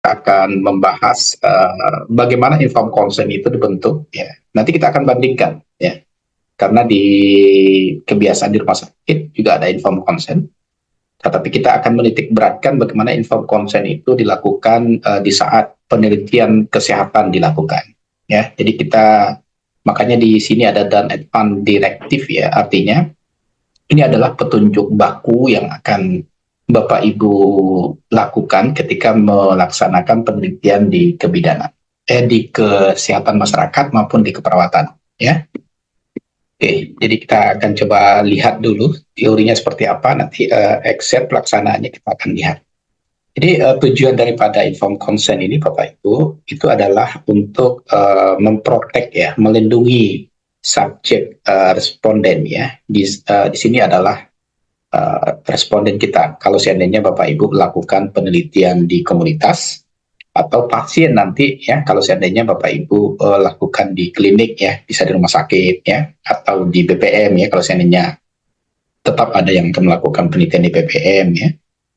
kita akan membahas bagaimana informed consent itu dibentuk. Ya. Nanti kita akan bandingkan, ya, karena di kebiasaan di rumah sakit juga ada informed consent. Tetapi kita akan menitik beratkan bagaimana informed consent itu dilakukan di saat penelitian kesehatan dilakukan. Ya, jadi kita makanya di sini ada done advance directive, ya, artinya ini adalah petunjuk baku yang akan Bapak Ibu lakukan ketika melaksanakan penelitian di kebidanan, di kesehatan masyarakat maupun di keperawatan, ya. Oke, jadi kita akan coba lihat dulu teorinya seperti apa, nanti exact pelaksanaannya kita akan lihat. Jadi tujuan daripada informed consent ini Bapak Ibu itu adalah untuk memprotek, ya, melindungi subjek responden, ya. Di sini adalah responden kita. Kalau seandainya Bapak Ibu melakukan penelitian di komunitas atau pasien nanti, ya, kalau seandainya Bapak Ibu lakukan di klinik, ya, bisa di rumah sakit, ya, atau di BPM, ya, kalau seandainya tetap ada yang akan melakukan penelitian di BPM, ya,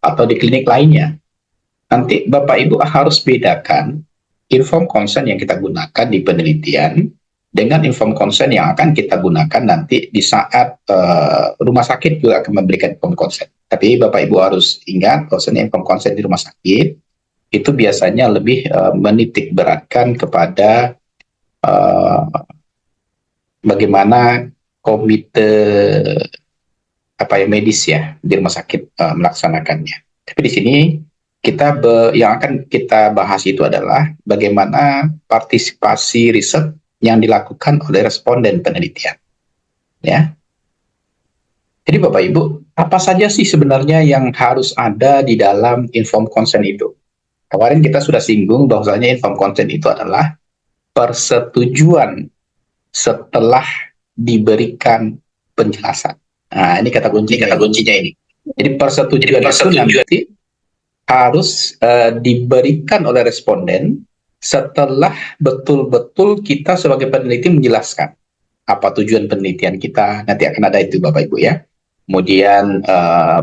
atau di klinik lainnya. Nanti Bapak Ibu harus bedakan informed consent yang kita gunakan di penelitian dengan informed consent yang akan kita gunakan nanti di saat rumah sakit juga akan memberikan informed consent. Tapi Bapak Ibu harus ingat, bahwasanya informed consent di rumah sakit itu biasanya lebih menitik beratkan kepada bagaimana komite medis, ya, di rumah sakit melaksanakannya. Tapi di sini yang akan kita bahas itu adalah bagaimana partisipasi riset yang dilakukan oleh responden penelitian, ya. Jadi Bapak Ibu, apa saja sih sebenarnya yang harus ada di dalam informed consent itu? Kemarin kita sudah singgung bahwasanya informed consent itu adalah persetujuan setelah diberikan penjelasan. Nah, ini kata kuncinya ini. Jadi persetujuan itu nanti harus diberikan oleh responden setelah betul-betul kita sebagai peneliti menjelaskan apa tujuan penelitian kita. Nanti akan ada itu Bapak Ibu, ya. Kemudian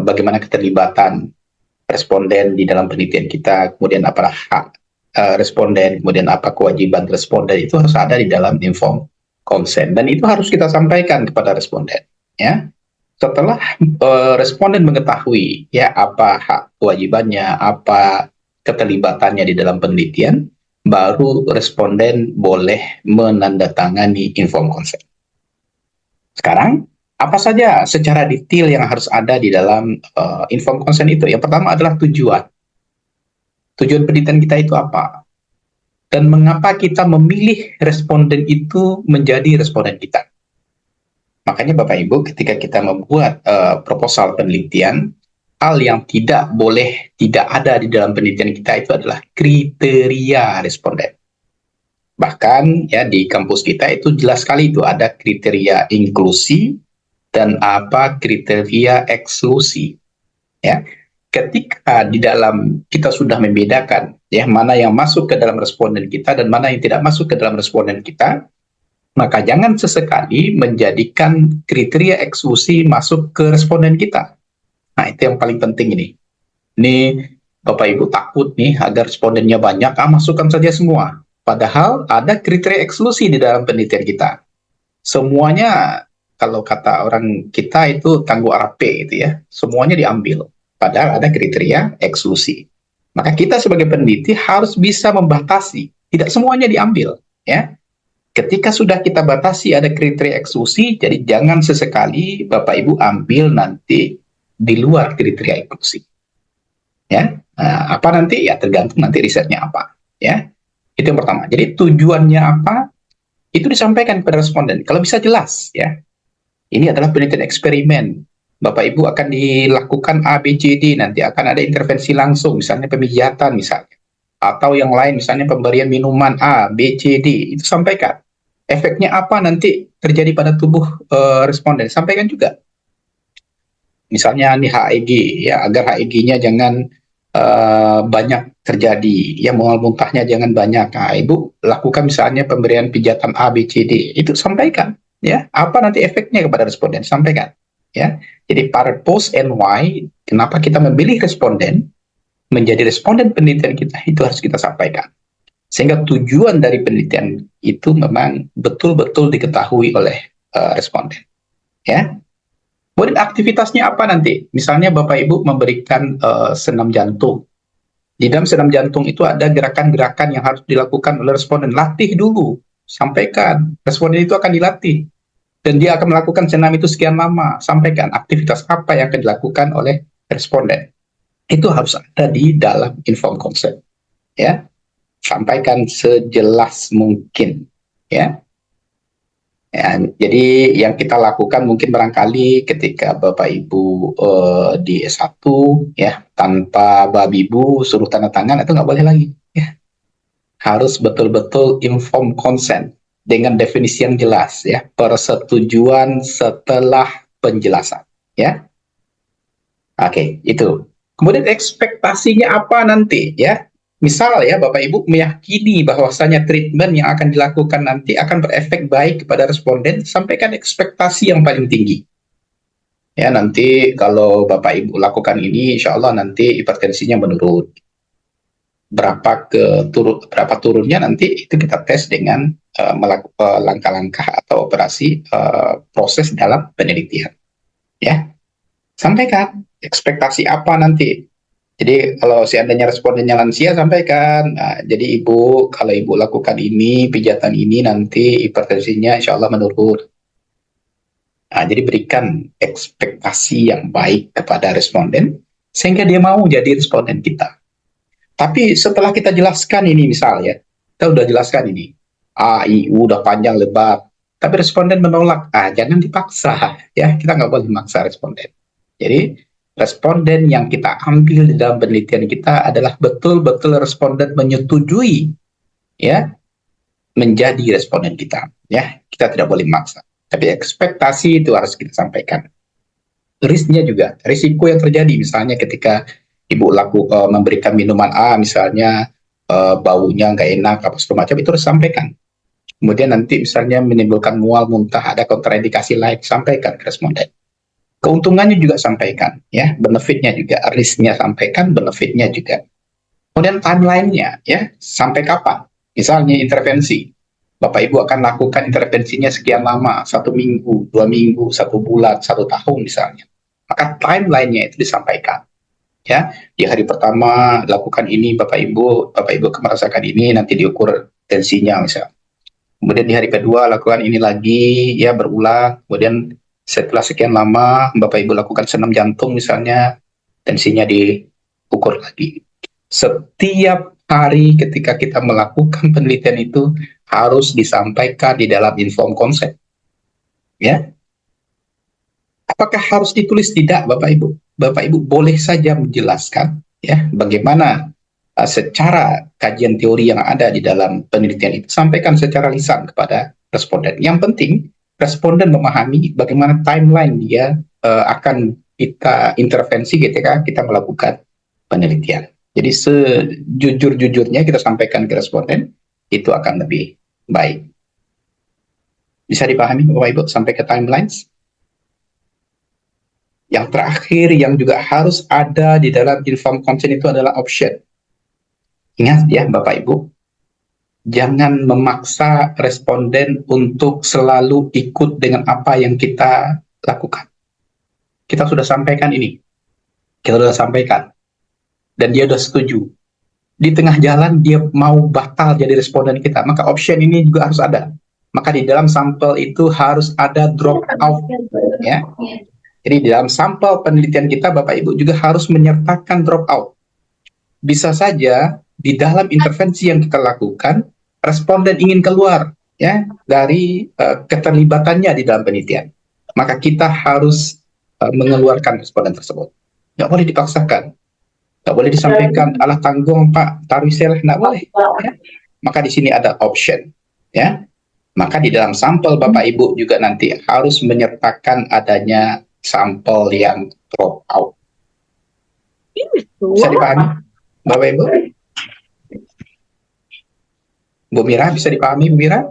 bagaimana keterlibatan responden di dalam penelitian kita, kemudian apa hak responden, kemudian apa kewajiban responden, itu harus ada di dalam informed consent. Dan itu harus kita sampaikan kepada responden, ya. Setelah responden mengetahui, ya, apa hak kewajibannya, apa keterlibatannya di dalam penelitian, baru responden boleh menandatangani informed consent. Sekarang, apa saja secara detail yang harus ada di dalam informed consent itu? Yang pertama adalah tujuan. Tujuan penelitian kita itu apa? Dan mengapa kita memilih responden itu menjadi responden kita? Makanya Bapak Ibu, ketika kita membuat proposal penelitian, hal yang tidak ada di dalam penelitian kita itu adalah kriteria responden. Bahkan, ya, di kampus kita itu jelas sekali itu ada kriteria inklusi dan apa kriteria eksklusi. Ya, ketika di dalam kita sudah membedakan, ya, mana yang masuk ke dalam responden kita dan mana yang tidak masuk ke dalam responden kita, maka jangan sesekali menjadikan kriteria eksklusi masuk ke responden kita. Nah, itu yang paling penting ini. Ini Bapak Ibu takut nih agar respondennya banyak, masukkan saja semua. Padahal ada kriteria eksklusi di dalam penelitian kita. Semuanya, kalau kata orang kita itu tangguh RP gitu, ya. Semuanya diambil. Padahal ada kriteria eksklusi. Maka kita sebagai peneliti harus bisa membatasi. Tidak semuanya diambil, ya. Ketika sudah kita batasi ada kriteria eksklusi, jadi jangan sesekali Bapak Ibu ambil nanti di luar kriteria eksklusi. Ya, apa nanti? Ya, tergantung nanti risetnya apa. Ya, itu yang pertama. Jadi tujuannya apa? Itu disampaikan kepada responden. Kalau bisa jelas, ya. Ini adalah penelitian eksperimen. Bapak Ibu akan dilakukan A, B, C, D. Nanti akan ada intervensi langsung, misalnya pemijatan misalnya. Atau yang lain, misalnya pemberian minuman A, B, C, D. Itu sampaikan. Efeknya apa nanti terjadi pada tubuh responden, sampaikan juga. Misalnya nih HEG, ya, agar HEG-nya jangan banyak terjadi, ya, mual muntahnya jangan banyak. Nah, Ibu lakukan misalnya pemberian pijatan A, B, C, D, itu sampaikan, ya, apa nanti efeknya kepada responden, sampaikan, ya. Jadi purpose and why, kenapa kita memilih responden, menjadi responden penelitian kita, itu harus kita sampaikan. Sehingga tujuan dari penelitian itu memang betul-betul diketahui oleh responden. Ya. Kemudian aktivitasnya apa nanti? Misalnya Bapak Ibu memberikan senam jantung. Di dalam senam jantung itu ada gerakan-gerakan yang harus dilakukan oleh responden. Latih dulu, sampaikan. Responden itu akan dilatih. Dan dia akan melakukan senam itu sekian lama. Sampaikan aktivitas apa yang akan dilakukan oleh responden. Itu harus ada di dalam informed consent. Ya. Sampaikan sejelas mungkin. Ya. Ya, jadi yang kita lakukan mungkin barangkali ketika Bapak Ibu di S1 ya, tanpa babi bu suruh tanda tangan itu nggak boleh lagi ya. Harus betul-betul informed consent dengan definisi yang jelas ya, persetujuan setelah penjelasan ya. Oke, itu. Kemudian ekspektasinya apa nanti ya? Misal ya Bapak Ibu meyakini bahwasanya treatment yang akan dilakukan nanti akan berefek baik kepada responden, sampaikan ekspektasi yang paling tinggi. Ya, nanti kalau Bapak Ibu lakukan ini, insya Allah nanti hipertensinya menurun. Berapa turunnya nanti itu kita tes dengan melakukan langkah-langkah atau operasi proses dalam penelitian. Ya, sampaikan ekspektasi apa nanti. Jadi kalau seandainya respondennya lansia, sampaikan. Nah, jadi Ibu, kalau Ibu lakukan ini, pijatan ini, nanti hipertensinya insya Allah menurun. Nah, jadi berikan ekspektasi yang baik kepada responden, sehingga dia mau jadi responden kita. Tapi setelah kita jelaskan ini misalnya, kita udah jelaskan ini, A, I, U, udah panjang lebar, tapi responden menolak, jangan dipaksa, ya kita nggak boleh memaksa responden. Jadi responden yang kita ambil di dalam penelitian kita adalah betul-betul responden menyetujui ya menjadi responden kita, ya kita tidak boleh memaksa, tapi ekspektasi itu harus kita sampaikan. Risknya juga, risiko yang terjadi misalnya ketika ibu memberikan minuman A misalnya, baunya nggak enak apa segala macam, itu harus sampaikan. Kemudian nanti misalnya menimbulkan mual, muntah, ada kontraindikasi lain, sampaikan ke responden. Keuntungannya juga sampaikan, ya, benefitnya juga, risknya sampaikan, benefitnya juga. Kemudian timeline-nya, ya, sampai kapan? Misalnya intervensi, Bapak Ibu akan lakukan intervensinya sekian lama, 1 minggu, 2 minggu, 1 bulan, 1 tahun misalnya. Maka timeline-nya itu disampaikan. Ya, di hari pertama lakukan ini Bapak Ibu akan merasakan ini, nanti diukur tensinya misalnya. Kemudian di hari kedua lakukan ini lagi, ya berulang. Kemudian setelah sekian lama Bapak Ibu lakukan senam jantung misalnya, tensinya diukur lagi. Setiap hari ketika kita melakukan penelitian itu harus disampaikan di dalam informed consent. Ya. Apakah harus ditulis? Tidak, Bapak Ibu. Bapak Ibu boleh saja menjelaskan ya bagaimana secara kajian teori yang ada di dalam penelitian itu, sampaikan secara lisan kepada responden. Yang penting responden memahami bagaimana timeline dia akan kita intervensi ketika kita melakukan penelitian. Jadi sejujur-jujurnya kita sampaikan ke responden, itu akan lebih baik. Bisa dipahami Bapak Ibu sampai ke timelines? Yang terakhir yang juga harus ada di dalam informed consent itu adalah option. Ingat ya Bapak Ibu, jangan memaksa responden untuk selalu ikut dengan apa yang kita lakukan. Kita sudah sampaikan ini, kita sudah sampaikan, dan dia sudah setuju. Di tengah jalan dia mau batal jadi responden kita, maka option ini juga harus ada. Maka di dalam sampel itu harus ada drop out, ya. Jadi di dalam sampel penelitian kita Bapak Ibu juga harus menyertakan drop out. Bisa saja di dalam intervensi yang kita lakukan, responden ingin keluar ya dari keterlibatannya di dalam penelitian. Maka kita harus mengeluarkan responden tersebut. Nggak boleh dipaksakan. Nggak boleh disampaikan, alah tanggung Pak, taruh istilah, nggak boleh. Ya. Maka di sini ada option. Ya. Maka di dalam sampel Bapak Ibu juga nanti harus menyertakan adanya sampel yang drop out. Bisa dipahami Bapak Ibu? Bu Mira, bisa dipahami Bu Mira?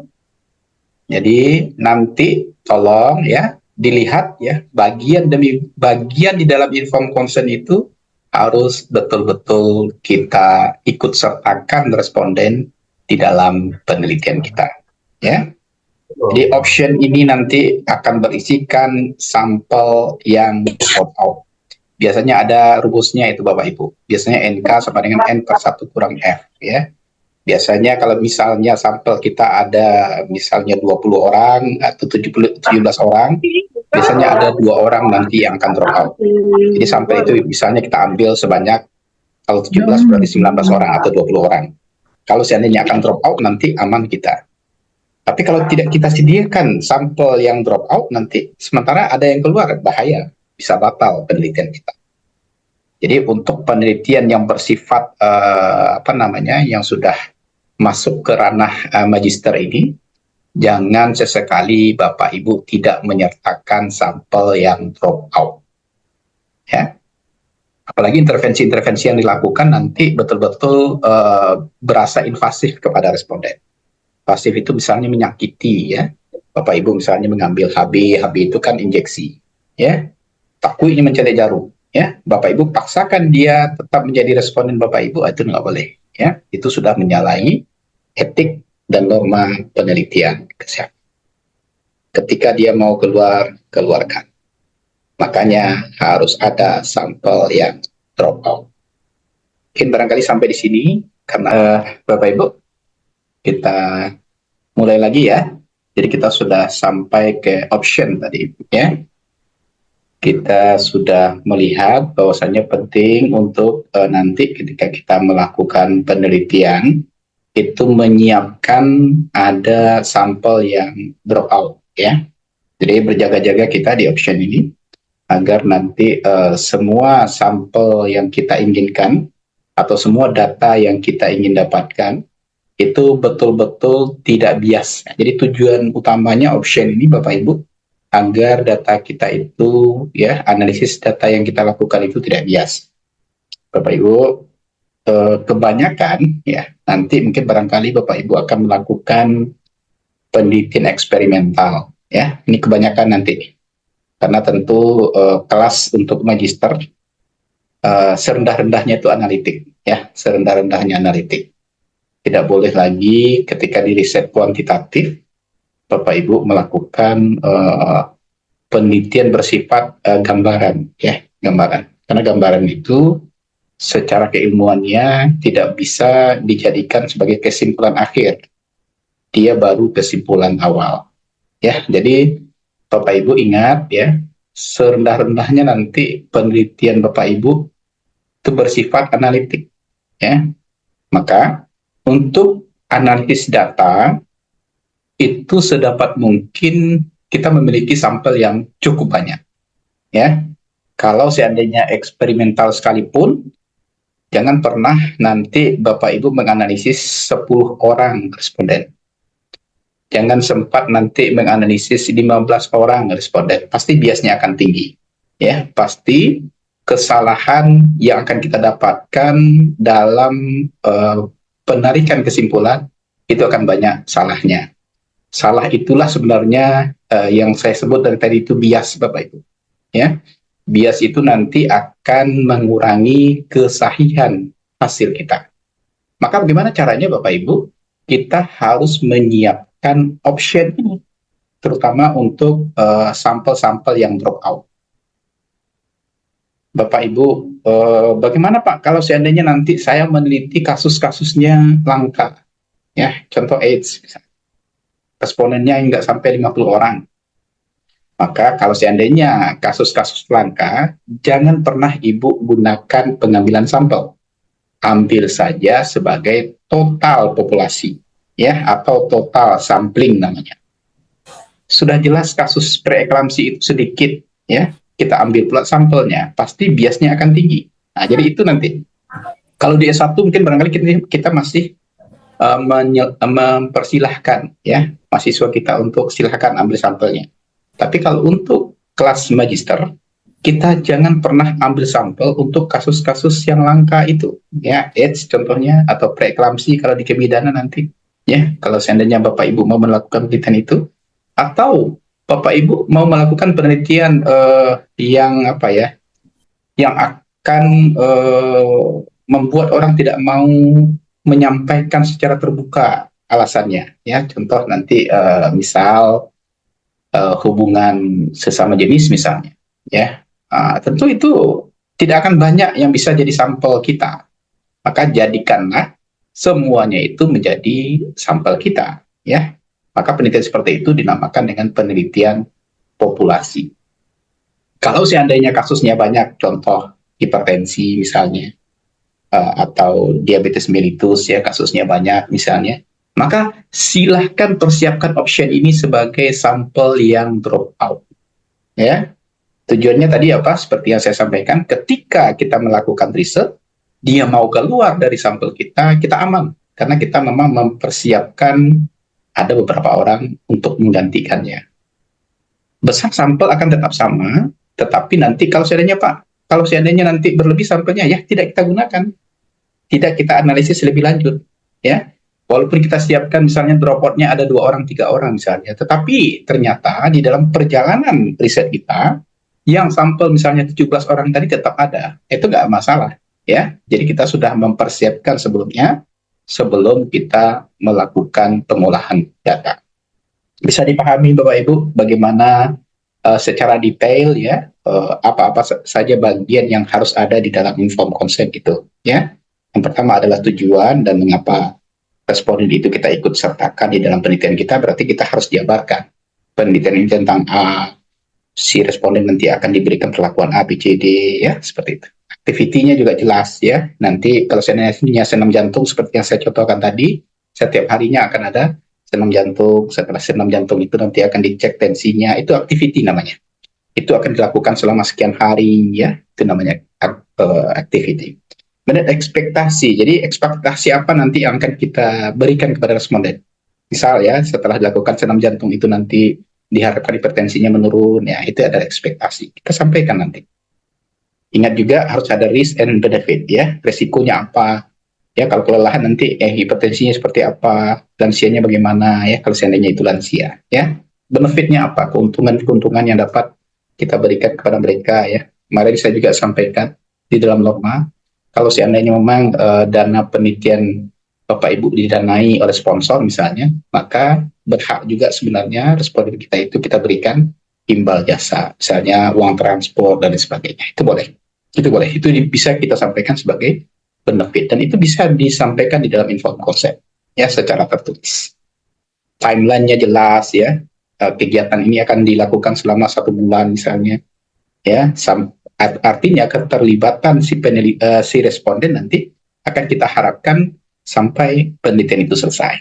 Jadi nanti tolong ya dilihat ya bagian demi bagian di dalam informed consent itu harus betul-betul kita ikut sertakan responden di dalam penelitian kita, ya. Jadi option ini nanti akan berisikan sampel yang drop out. Biasanya ada rumusnya itu Bapak Ibu. Biasanya NK sama dengan N per 1 kurang F, ya. Biasanya kalau misalnya sampel kita ada misalnya 20 orang atau 17 orang, biasanya ada 2 orang nanti yang akan drop out. Jadi sampel itu misalnya kita ambil sebanyak, kalau 17 berarti 19 orang atau 20 orang. Kalau seandainya akan drop out, nanti aman kita. Tapi kalau tidak kita sediakan sampel yang drop out, nanti sementara ada yang keluar, bahaya, bisa batal penelitian kita. Jadi untuk penelitian yang bersifat yang sudah masuk ke ranah magister ini, jangan sesekali Bapak Ibu tidak menyertakan sampel yang drop out, ya. Apalagi intervensi-intervensi yang dilakukan nanti betul-betul berasa invasif kepada responden. Pasif itu misalnya menyakiti, ya. Bapak Ibu misalnya mengambil HB itu kan injeksi, ya. Takutnya mencari jarum, ya. Bapak Ibu paksakan dia tetap menjadi responden Bapak Ibu, itu nggak boleh, ya. Itu sudah menyalahi etik dan norma penelitian kesehatan. Ketika dia mau keluarkan. Makanya harus ada sampel yang drop out. Mungkin barangkali sampai di sini, karena Bapak Ibu, kita mulai lagi ya. Jadi kita sudah sampai ke option tadi, ya. Kita sudah melihat bahwasannya penting untuk nanti ketika kita melakukan penelitian, itu menyiapkan ada sampel yang drop out, ya. Jadi berjaga-jaga kita di option ini agar nanti semua sampel yang kita inginkan atau semua data yang kita ingin dapatkan itu betul-betul tidak bias. Jadi tujuan utamanya option ini Bapak Ibu agar data kita itu, ya, analisis data yang kita lakukan itu tidak bias. Bapak Ibu, kebanyakan, ya, nanti mungkin barangkali Bapak Ibu akan melakukan penelitian eksperimental, ya. Ini kebanyakan nanti, karena tentu kelas untuk magister serendah-rendahnya itu analitik, ya, serendah-rendahnya analitik. Tidak boleh lagi ketika di riset kuantitatif Bapak Ibu melakukan penelitian bersifat gambaran, ya, gambaran. Karena gambaran itu secara keilmuannya tidak bisa dijadikan sebagai kesimpulan akhir. Dia baru kesimpulan awal. Ya, jadi Bapak Ibu ingat, ya, serendah-rendahnya nanti penelitian Bapak Ibu itu bersifat analitik, ya. Maka untuk analisis data itu sedapat mungkin kita memiliki sampel yang cukup banyak, ya. Kalau seandainya eksperimental sekalipun, jangan pernah nanti Bapak Ibu menganalisis 10 orang responden. Jangan sempat nanti menganalisis 15 orang responden. Pasti biasnya akan tinggi, ya. Pasti kesalahan yang akan kita dapatkan dalam penarikan kesimpulan itu akan banyak salahnya. Salah itulah sebenarnya yang saya sebut dari tadi itu bias, Bapak Ibu, ya. Bias itu nanti akan mengurangi kesahihan hasil kita. Maka bagaimana caranya Bapak Ibu? Kita harus menyiapkan option ini, terutama untuk sampel-sampel yang drop out. Bapak Ibu, bagaimana Pak kalau seandainya nanti saya meneliti kasus-kasusnya langka, ya, contoh AIDS, misalnya. Respondennya nggak sampai 50 orang. Maka kalau seandainya kasus-kasus langka, jangan pernah Ibu gunakan pengambilan sampel. Ambil saja sebagai total populasi, ya, atau total sampling namanya. Sudah jelas kasus preeklamsi itu sedikit, ya, kita ambil pula sampelnya, pasti biasnya akan tinggi. Nah, jadi itu nanti. Kalau di S1 mungkin barangkali kita masih mempersilahkan, ya, mahasiswa kita untuk silahkan ambil sampelnya. Tapi kalau untuk kelas magister, kita jangan pernah ambil sampel untuk kasus-kasus yang langka itu, ya, AIDS contohnya, atau preeklamsi kalau di kebidanan nanti, ya, kalau seandainya Bapak Ibu mau melakukan penelitian itu, atau Bapak Ibu mau melakukan penelitian yang apa ya, yang akan membuat orang tidak mau menyampaikan secara terbuka alasannya. Ya, contoh nanti misal hubungan sesama jenis misalnya, ya, tentu itu tidak akan banyak yang bisa jadi sampel kita. Maka jadikanlah semuanya itu menjadi sampel kita, ya. Maka penelitian seperti itu dinamakan dengan penelitian populasi. Kalau seandainya kasusnya banyak, contoh hipertensi misalnya, atau diabetes mellitus ya kasusnya banyak misalnya, maka silahkan persiapkan option ini sebagai sampel yang drop out. Ya, tujuannya tadi apa? Seperti yang saya sampaikan, ketika kita melakukan riset, dia mau keluar dari sampel kita, kita aman. Karena kita memang mempersiapkan ada beberapa orang untuk menggantikannya. Besar sampel akan tetap sama, tetapi nanti kalau seandainya Pak, kalau seandainya nanti berlebih sampelnya, ya tidak kita gunakan. Tidak kita analisis lebih lanjut. Ya, walaupun kita siapkan misalnya dropouts-nya ada 2 orang, 3 orang misalnya, tetapi ternyata di dalam perjalanan riset kita, yang sampel misalnya 17 orang tadi tetap ada, itu nggak masalah. Ya, jadi kita sudah mempersiapkan sebelumnya, sebelum kita melakukan pengolahan data. Bisa dipahami Bapak Ibu bagaimana secara detail ya apa-apa saja bagian yang harus ada di dalam inform consent itu ya. Yang pertama adalah tujuan dan mengapa responden itu kita ikut sertakan di dalam penelitian kita, berarti kita harus jabarkan penelitian ini tentang A, si responden nanti akan diberikan perlakuan A, B, C, D ya, seperti itu. Aktivitinya juga jelas ya. Nanti kalau seandainya senam jantung seperti yang saya contohkan tadi, setiap harinya akan ada senam jantung. Setelah senam jantung itu nanti akan dicek tensinya, itu activity namanya. Itu akan dilakukan selama sekian hari ya, itu namanya activity. Kemudian ekspektasi, jadi ekspektasi apa nanti yang akan kita berikan kepada responden. Misal ya, setelah dilakukan senam jantung itu nanti diharapkan hipertensinya menurun, ya itu ada ekspektasi. Kita sampaikan nanti. Ingat juga harus ada risk and benefit ya, resikonya apa, ya kalau kelelahan nanti hipertensinya seperti apa, lansianya bagaimana ya kalau seandainya itu lansia ya, benefitnya apa, keuntungan yang dapat kita berikan kepada mereka ya. Kemarin saya juga sampaikan di dalam norma, kalau seandainya memang dana penelitian Bapak Ibu didanai oleh sponsor misalnya, maka berhak juga sebenarnya responden kita itu kita berikan imbal jasa, misalnya uang transport dan sebagainya. Itu boleh. Itu bisa kita sampaikan sebagai benefit dan itu bisa disampaikan di dalam inform consent ya secara tertulis. Timelinenya jelas ya. Kegiatan ini akan dilakukan selama 1 bulan misalnya ya. Artinya keterlibatan si responden nanti akan kita harapkan sampai penelitian itu selesai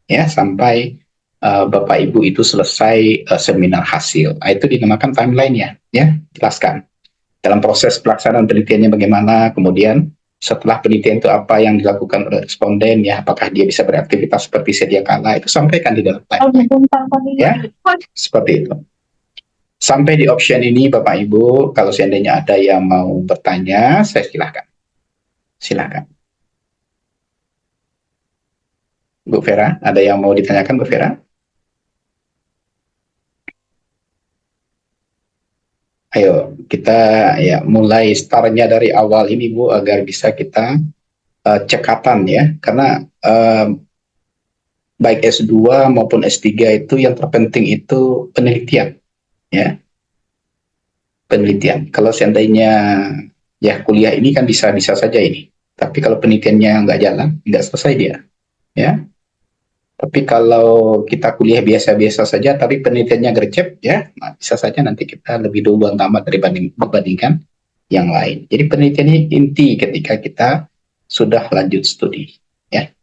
ya, sampai Bapak Ibu itu selesai seminar hasil. Itu dinamakan timeline-nya ya, jelaskan dalam proses pelaksanaan penelitiannya bagaimana, kemudian setelah penelitian itu apa yang dilakukan oleh responden ya, apakah dia bisa beraktivitas seperti sedia kala, itu sampaikan di dalam timeline ya, seperti itu. Sampai di option ini Bapak Ibu, kalau seandainya ada yang mau bertanya, saya silakan. Silakan. Bu Vera, ada yang mau ditanyakan Bu Vera? Ayo, kita ya mulai startnya dari awal ini Bu, agar bisa kita cekatan ya, karena baik S2 maupun S3 itu yang terpenting itu penelitian ya. Penelitian. Kalau seandainya ya kuliah ini kan bisa-bisa saja ini. Tapi kalau penelitiannya nggak jalan, nggak selesai dia. Ya. Tapi kalau kita kuliah biasa-biasa saja, tapi penelitiannya gercep, ya, nah bisa saja nanti kita lebih duluan tamat dibandingkan yang lain. Jadi penelitian ini inti ketika kita sudah lanjut studi. Ya.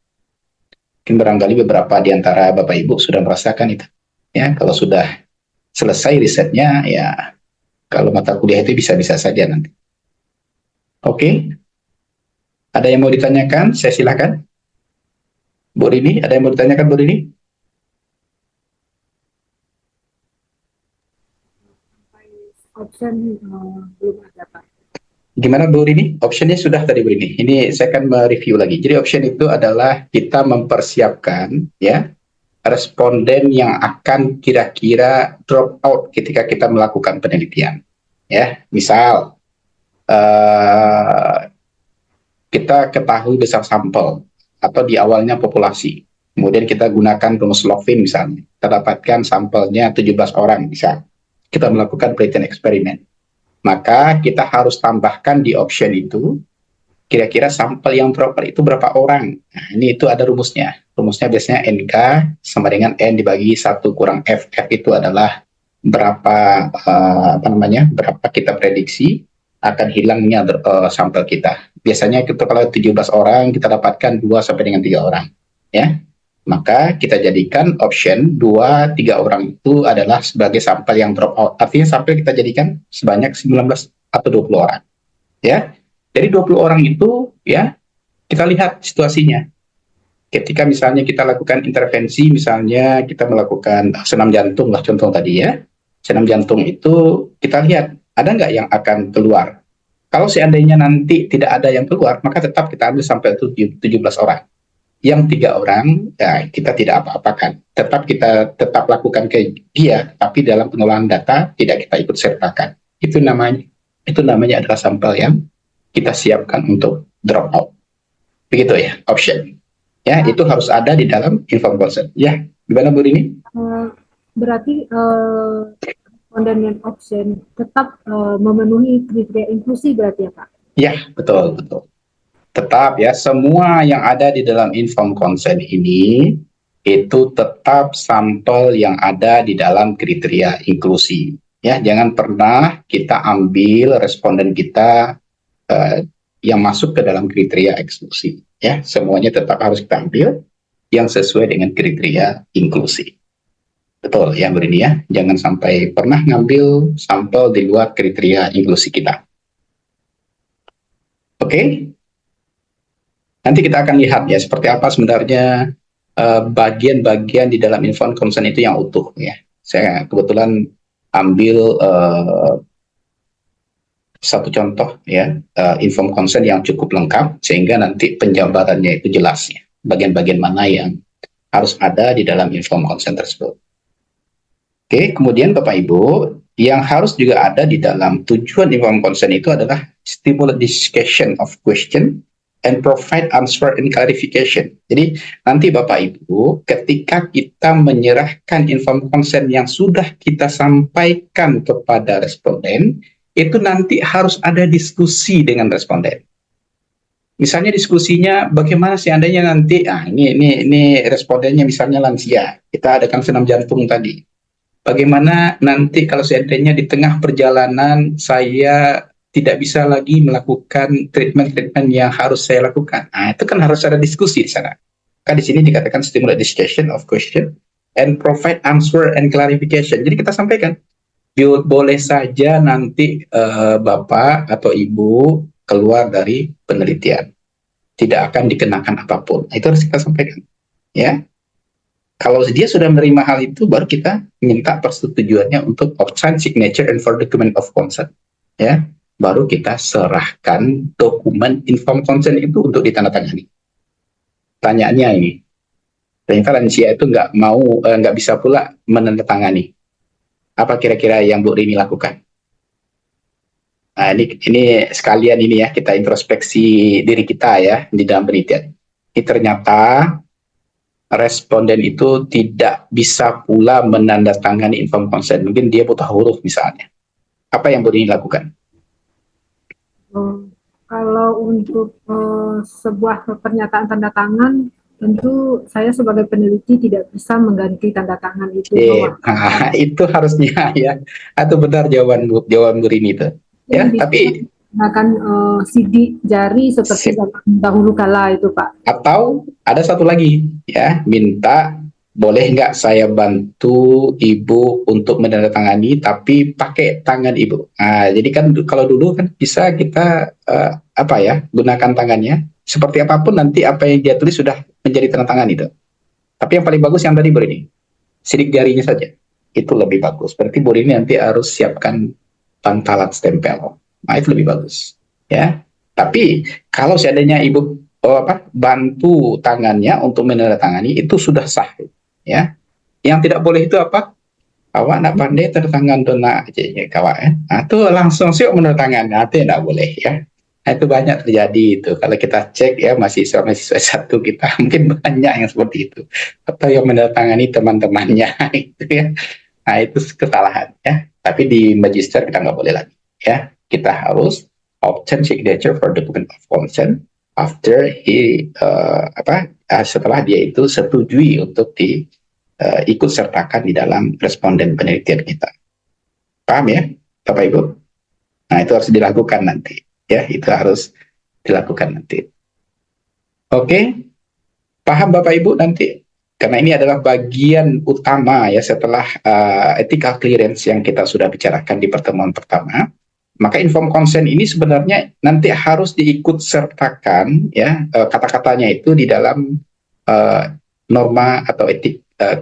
Mungkin barangkali beberapa di antara Bapak Ibu sudah merasakan itu. Ya, kalau sudah selesai risetnya, ya kalau mata kuliah itu bisa-bisa saja nanti. Oke, ada yang mau ditanyakan? Saya silakan. Bu Rini, ada yang mau ditanyakan Bu Rini? Option belum ada Pak. Gimana Bu Rini? Optionnya sudah tadi Bu Rini. Ini saya akan mereview lagi. Jadi option itu adalah kita mempersiapkan ya responden yang akan kira-kira drop out ketika kita melakukan penelitian. Ya, misal uh, kita ketahui besar sampel atau di awalnya populasi. Kemudian kita gunakan rumus Lovin misalnya. Kita dapatkan sampelnya 17 orang bisa. Kita melakukan penelitian eksperimen. Maka kita harus tambahkan di option itu kira-kira sampel yang proper itu berapa orang. Nah, ini itu ada rumusnya. Rumusnya biasanya NK sama dengan N dibagi 1 kurang F. F itu adalah berapa berapa kita prediksi akan hilangnya sampel kita. Biasanya kita kalau 17 orang kita dapatkan 2 sampai dengan 3 orang, ya. Maka kita jadikan option 2-3 orang itu adalah sebagai sampel yang drop out. Artinya sampel kita jadikan sebanyak 19 atau 20 orang, ya. Dari 20 orang itu, ya, kita lihat situasinya. Ketika misalnya kita lakukan intervensi, misalnya kita melakukan senam jantung lah contoh tadi, ya. Senam jantung itu kita lihat ada nggak yang akan keluar. Kalau seandainya nanti tidak ada yang keluar, maka tetap kita ambil sampai 17 orang. Yang 3 orang, ya kita tidak apa-apakan. Tetap lakukan ke dia, tapi dalam pengolahan data tidak kita ikut sertakan. Itu namanya adalah sampel yang kita siapkan untuk drop out. Begitu ya, option. Ya, itu harus ada di dalam informed consent. Ya, gimana Bu Rini? Berarti responden dan option tetap memenuhi kriteria inklusi berarti ya Pak? Ya, betul. Tetap ya, semua yang ada di dalam informed consent ini itu tetap sampel yang ada di dalam kriteria inklusi. Ya, jangan pernah kita ambil responden kita yang masuk ke dalam kriteria eksklusi. Ya, semuanya tetap harus kita ambil yang sesuai dengan kriteria inklusi. Betul ya Bu Rini ya, jangan sampai pernah ngambil sampel di luar kriteria inklusi kita. Oke? Nanti kita akan lihat ya seperti apa sebenarnya bagian-bagian di dalam informed consent itu yang utuh ya. Saya kebetulan ambil satu contoh ya, informed consent yang cukup lengkap sehingga nanti penjabarannya itu jelas ya. Bagian-bagian mana yang harus ada di dalam informed consent tersebut. Oke, kemudian Bapak Ibu, yang harus juga ada di dalam tujuan informed consent itu adalah stimulate discussion of question and provide answer and clarification. Jadi nanti Bapak Ibu, ketika kita menyerahkan informed consent yang sudah kita sampaikan kepada responden, itu nanti harus ada diskusi dengan responden. Misalnya diskusinya bagaimana seandainya nanti, ini respondennya misalnya lansia, kita adakan senam jantung tadi. Bagaimana nanti kalau seandainya di tengah perjalanan saya tidak bisa lagi melakukan treatment yang harus saya lakukan. Nah, itu kan harus ada diskusi di sana. Kan di sini dikatakan stimulate discussion of question and provide answer and clarification. Jadi kita sampaikan, boleh saja nanti Bapak atau Ibu keluar dari penelitian. Tidak akan dikenakan apapun. Itu harus kita sampaikan. Ya. Kalau dia sudah menerima hal itu, baru kita minta persetujuannya untuk sign signature and for document of consent. Ya. Baru kita serahkan dokumen informed consent itu untuk ditandatangani. Tanyaannya ini, ternyata lansia itu nggak bisa pula menandatangani. Apa kira-kira yang Bu Rini lakukan? Nah, ini sekalian ini ya, kita introspeksi diri kita ya di dalam penelitian. Ini ternyata responden itu tidak bisa pula menandatangani informed consent. Mungkin dia buta huruf misalnya. Apa yang Bu Rini lakukan? Kalau untuk sebuah pernyataan tanda tangan, tentu saya sebagai peneliti tidak bisa mengganti tanda tangan itu. Nah, itu harusnya ya. Atau benar jawaban Bu Rini itu. Ya, tapi akan sidik jari seperti dahulu kala itu Pak. Atau ada satu lagi ya, minta boleh nggak saya bantu Ibu untuk menandatangani tapi pakai tangan Ibu. Nah, jadi kan kalau dulu kan bisa kita gunakan tangannya. Seperti apapun nanti apa yang dia tulis sudah menjadi tanda tangan itu. Tapi yang paling bagus yang tadi Bu Rini, sidik jarinya saja. Itu lebih bagus. Berarti Bu Rini nanti harus siapkan pantalan stempel. Nah, itu lebih bagus. Ya. Tapi kalau seandainya Ibu bantu tangannya untuk menandatangani itu sudah sah. Ya. Yang tidak boleh itu apa? awak nak pandai tanda tangan tu nak je kawan tu langsung siap menanda tangan, itu tidak boleh ya. Itu banyak terjadi itu kalau kita cek ya mahasiswa satu kita mungkin banyak yang seperti itu atau yang menandatangani teman-temannya itu ya. Nah itu kesalahan ya. Tapi di magister kita nggak boleh lagi ya. Kita harus obtain signature for document of consent after setelah dia itu setujui untuk ikut sertakan di dalam responden penelitian kita. Paham ya, Bapak Ibu? Nah, itu harus dilakukan nanti. Ya, itu harus dilakukan nanti. Oke, paham Bapak Ibu nanti? Karena ini adalah bagian utama ya setelah ethical clearance yang kita sudah bicarakan di pertemuan pertama. Maka informed consent ini sebenarnya nanti harus diikut sertakan ya kata-katanya itu di dalam norma atau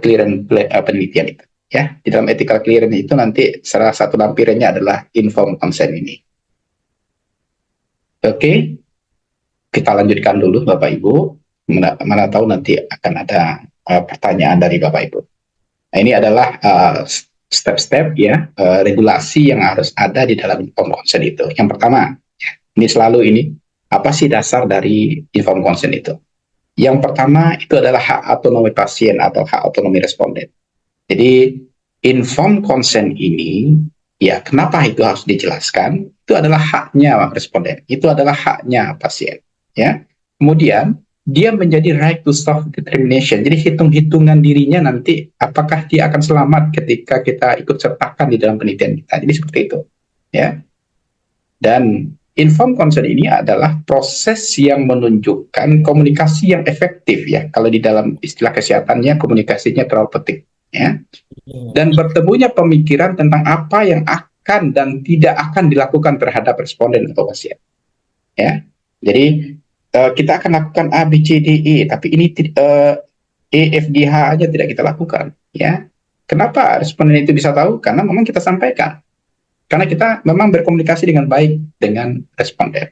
clearance penelitian itu ya. Di dalam ethical clearance itu nanti salah satu lampirannya adalah informed consent ini. Oke, kita lanjutkan dulu Bapak Ibu. Mana tahu nanti akan ada pertanyaan dari Bapak Ibu. Nah, ini adalah step-step ya regulasi yang harus ada di dalam informed consent itu. Yang pertama, ini selalu ini apa sih dasar dari informed consent itu? Yang pertama itu adalah hak otonomi pasien atau hak otonomi responden. Jadi informed consent ini ya kenapa itu harus dijelaskan? Itu adalah haknya responden, itu adalah haknya pasien. Ya, kemudian dia menjadi right to self determination. Jadi hitung-hitungan dirinya nanti apakah dia akan selamat ketika kita ikut sertakan di dalam penelitian kita. Jadi seperti itu, ya. Dan informed consent ini adalah proses yang menunjukkan komunikasi yang efektif ya. Kalau di dalam istilah kesehatannya komunikasinya terapeutik, ya. Dan bertemunya pemikiran tentang apa yang akan dan tidak akan dilakukan terhadap responden atau pasien, ya. Jadi kita akan lakukan A, B, C, D, E, tapi ini E, F, G, H aja tidak kita lakukan, ya. Kenapa responden itu bisa tahu? Karena memang kita sampaikan. Karena kita memang berkomunikasi dengan baik dengan responden.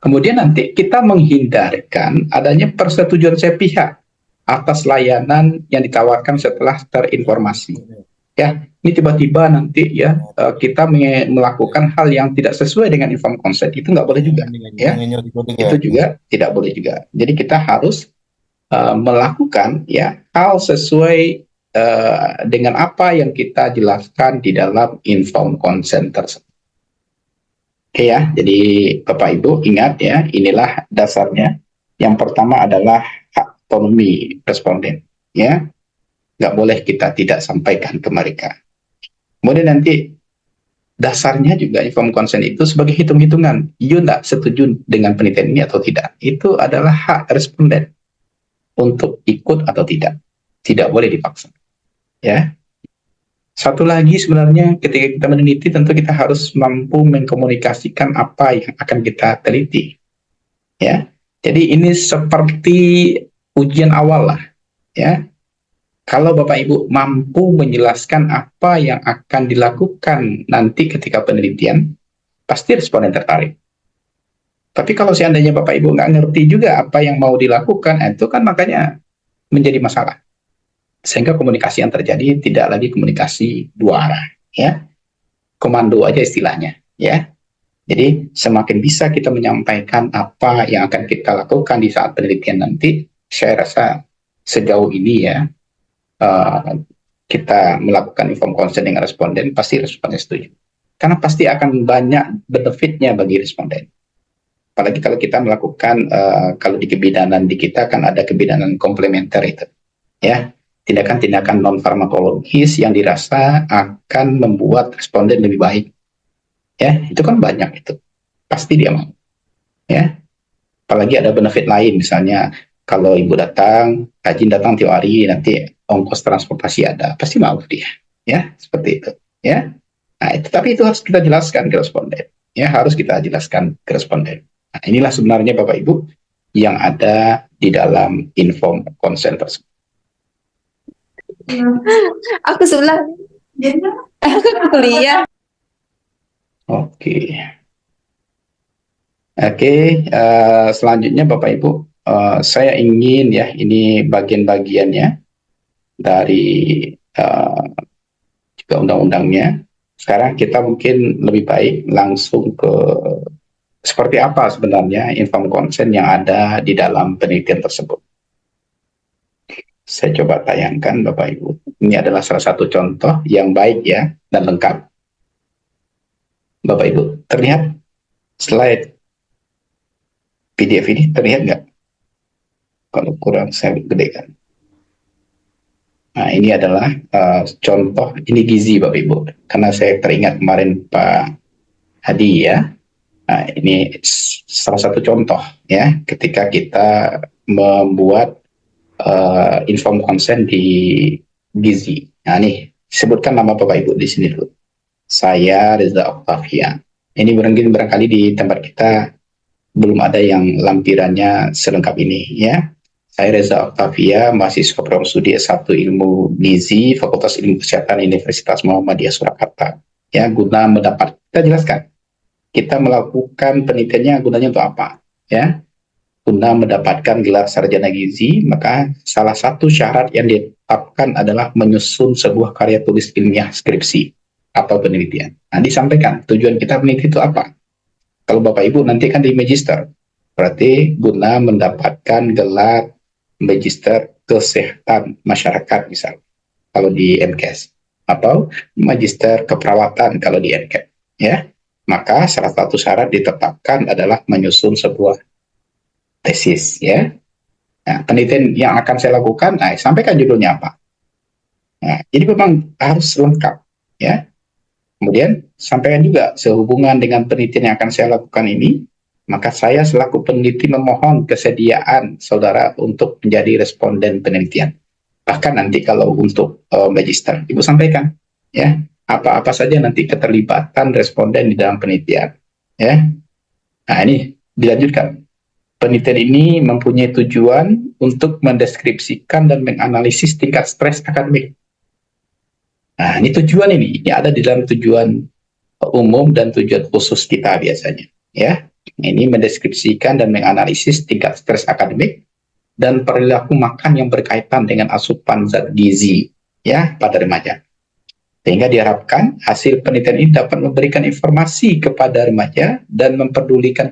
Kemudian nanti kita menghindarkan adanya persetujuan sepihak atas layanan yang ditawarkan setelah terinformasi. Ya, ini tiba-tiba nanti ya kita melakukan hal yang tidak sesuai dengan informed consent, itu nggak boleh juga, ya. Itu juga tidak boleh juga. Jadi kita harus melakukan ya hal sesuai dengan apa yang kita jelaskan di dalam informed consent tersebut. Oke ya, jadi Bapak Ibu ingat ya, inilah dasarnya. Yang pertama adalah hak otonomi responden, ya. Nggak boleh kita tidak sampaikan ke mereka. Kemudian nanti dasarnya juga informed consent itu sebagai hitung-hitungan. You nggak setuju dengan penelitian ini atau tidak. Itu adalah hak responden untuk ikut atau tidak. Tidak boleh dipaksa. Ya. Satu lagi sebenarnya ketika kita meneliti tentu kita harus mampu mengkomunikasikan apa yang akan kita teliti. Ya. Jadi ini seperti ujian awal lah. Ya. Kalau Bapak Ibu mampu menjelaskan apa yang akan dilakukan nanti ketika penelitian, pasti responden tertarik. Tapi kalau seandainya Bapak Ibu nggak ngerti juga apa yang mau dilakukan, itu kan makanya menjadi masalah. Sehingga komunikasi yang terjadi tidak lagi komunikasi dua arah, ya. Komando aja istilahnya, ya. Jadi semakin bisa kita menyampaikan apa yang akan kita lakukan di saat penelitian nanti, saya rasa sejauh ini ya, kita melakukan informed consent dengan responden, pasti responden setuju. Karena pasti akan banyak benefitnya bagi responden. Apalagi kalau kita melakukan, kalau di kebidanan di kita kan ada kebidanan komplementer itu. Ya, tindakan-tindakan non-farmakologis yang dirasa akan membuat responden lebih baik. Ya, itu kan banyak itu. Pasti dia mau. Ya, apalagi ada benefit lain, misalnya kalau ibu datang, Kajin datang tiap hari, nanti ongkos transportasi ada, pasti mau dia, ya seperti itu, ya. Nah itu, tapi itu harus kita jelaskan ke responden, ya harus kita jelaskan ke responden. Nah inilah sebenarnya Bapak Ibu yang ada di dalam informed consent tersebut. Aku sebelah, aku kuliah. Oke, selanjutnya Bapak Ibu, saya ingin ya ini bagian-bagiannya dari juga undang-undangnya. Sekarang kita mungkin lebih baik langsung ke seperti apa sebenarnya informed consent yang ada di dalam penelitian tersebut. Saya coba tayangkan Bapak Ibu. Ini adalah salah satu contoh yang baik ya dan lengkap. Bapak Ibu, terlihat slide PDF ini terlihat nggak? Kalau kurang saya gedekan. Nah, ini adalah contoh, ini gizi Bapak Ibu. Karena saya teringat kemarin Pak Hadi ya. Nah, ini salah satu contoh ya ketika kita membuat informed consent di gizi. Nah, nih sebutkan nama Bapak Ibu di sini dulu. Saya Reza Octavia. Ini barangkali di tempat kita belum ada yang lampirannya selengkap ini ya. Saya Reza Octavia, mahasiswa program studi S1 Ilmu Gizi, Fakultas Ilmu Kesehatan Universitas Muhammadiyah Surakarta. Ya, guna mendapat, kita jelaskan, kita melakukan penelitiannya gunanya untuk apa? Ya, guna mendapatkan gelar sarjana gizi, maka salah satu syarat yang ditetapkan adalah menyusun sebuah karya tulis ilmiah skripsi atau penelitian. Nah, disampaikan tujuan kita meneliti itu apa? Kalau Bapak Ibu nanti kan di magister, berarti guna mendapatkan gelar magister kesehatan masyarakat misal kalau di MKes atau magister keperawatan kalau di MKes ya, maka salah satu syarat ditetapkan adalah menyusun sebuah tesis ya. Nah, penelitian yang akan saya lakukan, sampaikan judulnya apa. Nah, jadi memang harus lengkap ya. Kemudian sampaikan juga sehubungan dengan penelitian yang akan saya lakukan ini, maka saya selaku peneliti memohon kesediaan saudara untuk menjadi responden penelitian. Bahkan nanti kalau untuk magister, Ibu sampaikan ya apa-apa saja nanti keterlibatan responden di dalam penelitian. Ya, nah ini dilanjutkan. Penelitian ini mempunyai tujuan untuk mendeskripsikan dan menganalisis tingkat stres akademik. Nah, ini tujuan ini ada di dalam tujuan umum dan tujuan khusus kita biasanya. Ya, ini mendeskripsikan dan menganalisis tingkat stres akademik dan perilaku makan yang berkaitan dengan asupan zat gizi ya pada remaja. Sehingga diharapkan hasil penelitian ini dapat memberikan informasi kepada remaja dan memperdulikan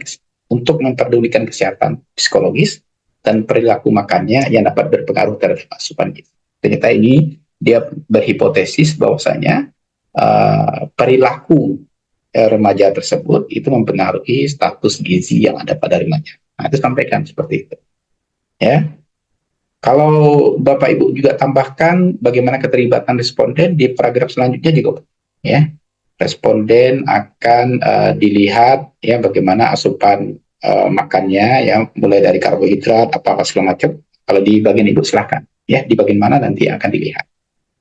kesehatan psikologis dan perilaku makannya yang dapat berpengaruh terhadap asupan gizi. Ternyata ini dia berhipotesis bahwasanya perilaku remaja tersebut itu mempengaruhi status gizi yang ada pada remaja. Nah, itu sampaikan seperti itu. Ya. Kalau Bapak Ibu juga tambahkan bagaimana keterlibatan responden di paragraf selanjutnya juga, ya. Responden akan dilihat ya bagaimana asupan makannya ya, mulai dari karbohidrat apa segala macam. Kalau di bagian Ibu silahkan ya, di bagian mana nanti akan dilihat.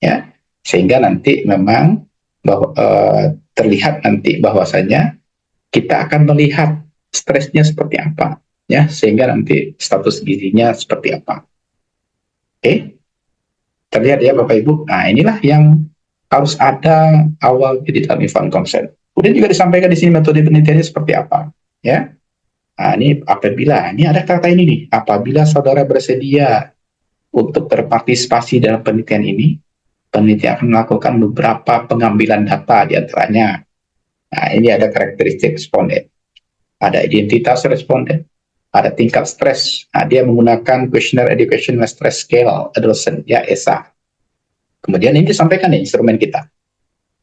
Ya, sehingga nanti memang terlihat nanti bahwasanya kita akan melihat stresnya seperti apa ya, sehingga nanti status gizinya seperti apa. Oke, terlihat ya Bapak Ibu. Nah, inilah yang harus ada awal di dalam informed consent. Kemudian juga disampaikan di sini metode penelitiannya seperti apa ya. Nah, ini apabila ini ada kata ini nih, apabila saudara bersedia untuk berpartisipasi dalam penelitian ini, peneliti akan melakukan beberapa pengambilan data di antaranya. Nah, ini ada karakteristik responden, ada identitas responden, ada tingkat stres. Nah, dia menggunakan Questionnaire Educational Stress Scale Adolescent, ya ESA. Kemudian ini disampaikan nih instrumen kita.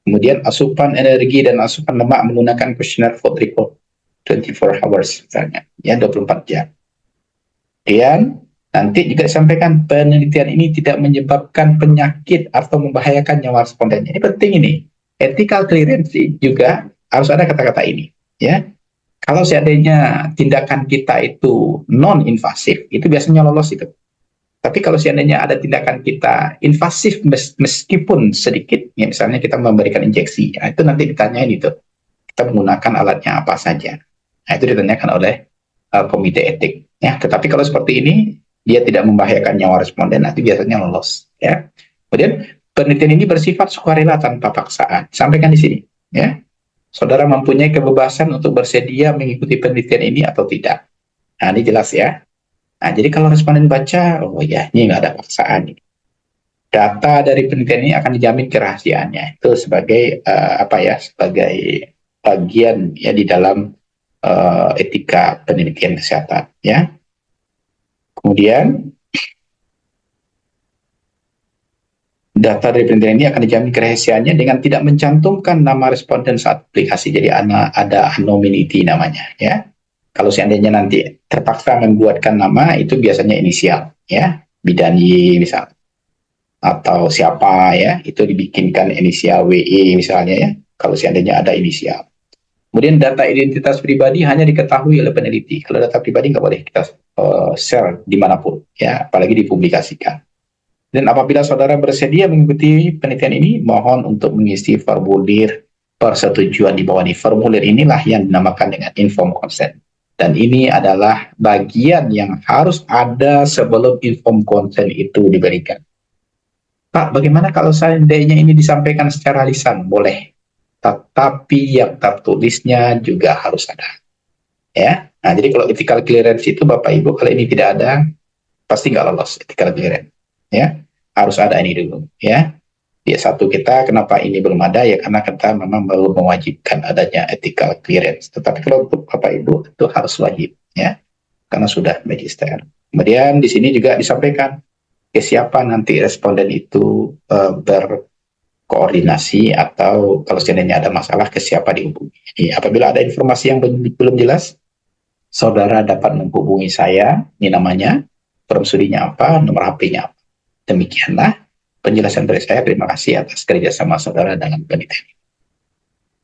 Kemudian asupan energi dan asupan lemak menggunakan Questionnaire Food Report 24 hours misalnya, ya 24 jam. Kemudian nanti juga disampaikan penelitian ini tidak menyebabkan penyakit atau membahayakan nyawa responden. Ini penting ini. Ethical clearance juga harus ada kata-kata ini. Ya, kalau seandainya tindakan kita itu non-invasif, itu biasanya lolos itu. Tapi kalau seandainya ada tindakan kita invasif meskipun sedikit, ya misalnya kita memberikan injeksi, ya, itu nanti ditanyain itu. Kita menggunakan alatnya apa saja. Nah, itu ditanyakan oleh komite etik. Ya, tetapi kalau seperti ini, dia tidak membahayakan nyawa responden, nanti biasanya lolos. Ya. Kemudian penelitian ini bersifat sukarela tanpa paksaan. Sampaikan di sini. Ya, saudara mempunyai kebebasan untuk bersedia mengikuti penelitian ini atau tidak. Nah, ini jelas ya. Nah, jadi kalau responden baca, oh ya, ini nggak ada paksaan. data dari penelitian ini akan dijamin kerahasiaannya. Itu sebagai sebagai bagian ya di dalam etika penelitian kesehatan ya. Kemudian data dari penelitian ini akan dijamin kerahasiaannya dengan tidak mencantumkan nama responden saat aplikasi. Jadi ada anonymity namanya ya. Kalau seandainya nanti terpaksa membuatkan nama, itu biasanya inisial ya, Bidani misalnya, atau siapa ya, itu dibikinkan inisial WE misalnya ya, kalau seandainya ada inisial. Kemudian data identitas pribadi hanya diketahui oleh peneliti. Kalau data pribadi nggak boleh kita share dimanapun ya, apalagi dipublikasikan. Dan apabila saudara bersedia mengikuti penelitian ini, mohon untuk mengisi formulir persetujuan di bawah ini. Formulir inilah yang dinamakan dengan informed consent. Dan ini adalah bagian yang harus ada sebelum informed consent itu diberikan. Pak, bagaimana kalau seandainya ini disampaikan secara lisan? Boleh. Tetapi yang tertulisnya juga harus ada. Ya. Nah, jadi kalau ethical clearance itu Bapak Ibu, kalau ini tidak ada, pasti nggak lolos ethical clearance. Ya. Harus ada ini dulu. Ya. Di satu kita, kenapa ini belum ada? Ya karena kita memang belum mewajibkan adanya ethical clearance. Tetapi kalau untuk Bapak Ibu itu harus wajib, ya, karena sudah magister. Kemudian di sini juga disampaikan ke siapa nanti responden itu berkoordinasi atau kalau seandainya ada masalah ke siapa dihubungi. Apabila ada informasi yang belum jelas, saudara dapat menghubungi saya. Ini namanya, prosedunya apa, nomor HP-nya apa. Demikianlah penjelasan dari saya. Terima kasih atas kerjasama saudara dalam penelitian.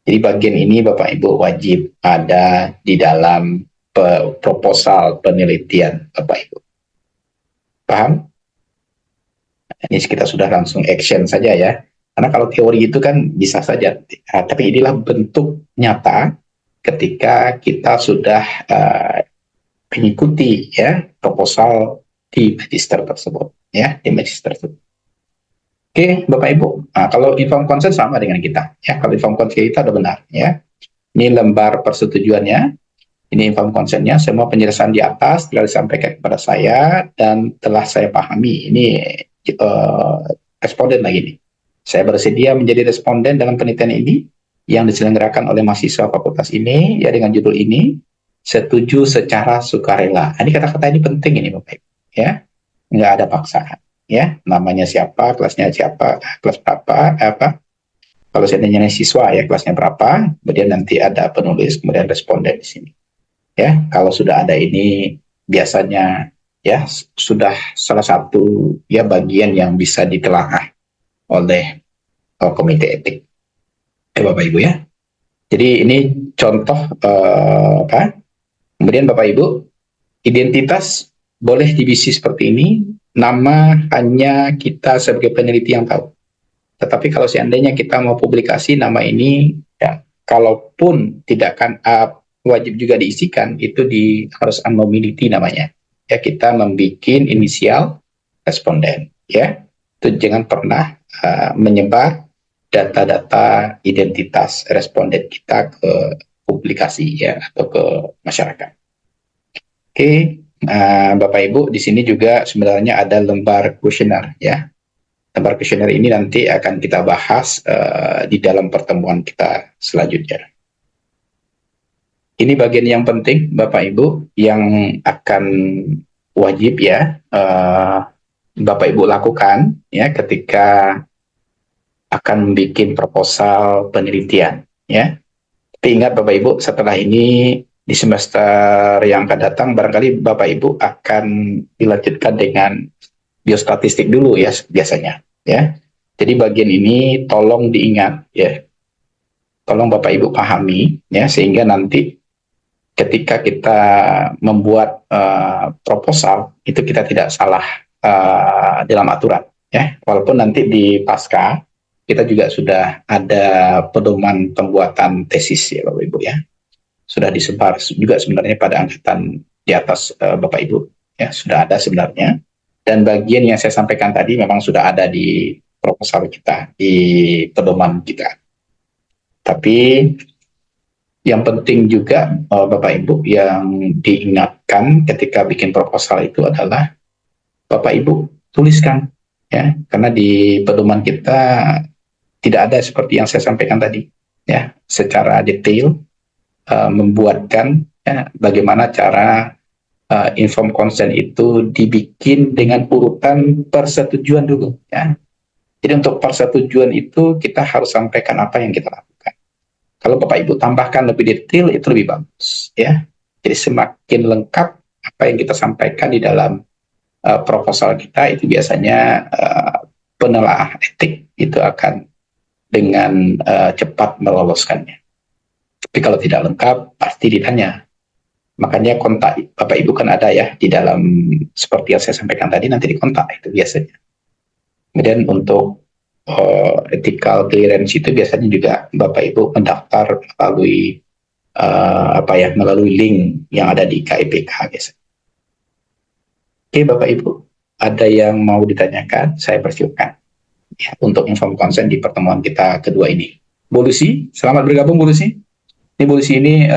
Jadi bagian ini Bapak Ibu wajib ada di dalam proposal penelitian Bapak Ibu. Paham? Ini kita sudah langsung action saja ya. Karena kalau teori itu kan bisa saja. Tapi inilah bentuk nyata ketika kita sudah mengikuti ya proposal di magister tersebut. Ya, di magister tersebut. Oke, Bapak Ibu. Nah, kalau informed consent sama dengan kita. Ya, kalau informed consent kita udah benar. Ya, ini lembar persetujuannya. Ini informed consent-nya. Semua penjelasan di atas telah disampaikan kepada saya dan telah saya pahami. Ini responden lagi nih. Saya bersedia menjadi responden dalam penelitian ini yang diselenggarakan oleh mahasiswa fakultas ini ya dengan judul ini. Setuju secara sukarela. Ini kata-kata ini penting ini Bapak Ibu. Ya, nggak ada paksaan. Ya, namanya siapa, kelasnya siapa, kelas berapa, kalau seandainya siswa ya kelasnya berapa, kemudian nanti ada penulis, kemudian responden di sini. Ya, kalau sudah ada ini biasanya ya sudah salah satu ya bagian yang bisa ditelaah oleh komite etik. Bapak Ibu ya. Jadi ini contoh Kemudian Bapak Ibu, identitas boleh divisi seperti ini. Nama hanya kita sebagai peneliti yang tahu. Tetapi kalau seandainya kita mau publikasi nama ini, ya, kalaupun tidak akan wajib juga diisikan, itu harus anonymity namanya. Ya, kita membuat inisial responden. Ya, itu jangan pernah menyebar data-data identitas responden kita ke publikasi ya atau ke masyarakat. Oke. Bapak Ibu, di sini juga sebenarnya ada lembar kuesioner ya. Lembar kuesioner ini nanti akan kita bahas di dalam pertemuan kita selanjutnya. Ini bagian yang penting Bapak Ibu yang akan wajib ya Bapak Ibu lakukan ya ketika akan bikin proposal penelitian ya. Tapi ingat Bapak Ibu, setelah ini di semester yang akan datang barangkali Bapak Ibu akan dilanjutkan dengan biostatistik dulu ya biasanya ya. Jadi bagian ini tolong diingat ya. Tolong Bapak Ibu pahami ya sehingga nanti ketika kita membuat proposal itu kita tidak salah dalam aturan ya. Walaupun nanti di pasca kita juga sudah ada pedoman pembuatan tesis ya Bapak Ibu ya. Sudah disebar juga sebenarnya pada angkatan di atas Bapak Ibu ya sudah ada sebenarnya, dan bagian yang saya sampaikan tadi memang sudah ada di proposal kita, di pedoman kita. Tapi yang penting juga Bapak Ibu yang diingatkan ketika bikin proposal itu adalah Bapak Ibu tuliskan ya, karena di pedoman kita tidak ada seperti yang saya sampaikan tadi, ya, secara detail membuatkan ya, bagaimana cara informed consent itu dibikin dengan urutan persetujuan dulu, ya. Jadi untuk persetujuan itu kita harus sampaikan apa yang kita lakukan. Kalau Bapak Ibu tambahkan lebih detail itu lebih bagus, ya. Jadi semakin lengkap apa yang kita sampaikan di dalam proposal kita itu biasanya penelaah etik itu akan dengan cepat meloloskannya. Tapi kalau tidak lengkap pasti ditanya. Makanya kontak Bapak Ibu kan ada ya di dalam seperti yang saya sampaikan tadi, nanti dikontak itu biasanya. Kemudian untuk ethical clearance itu biasanya juga Bapak Ibu mendaftar melalui melalui link yang ada di KIPK biasanya. Oke Bapak Ibu, ada yang mau ditanyakan? Saya persilakan ya, untuk inform consent di pertemuan kita kedua ini. Bu Lucy, selamat bergabung Bu Lucy. Ini Bu Lucy ini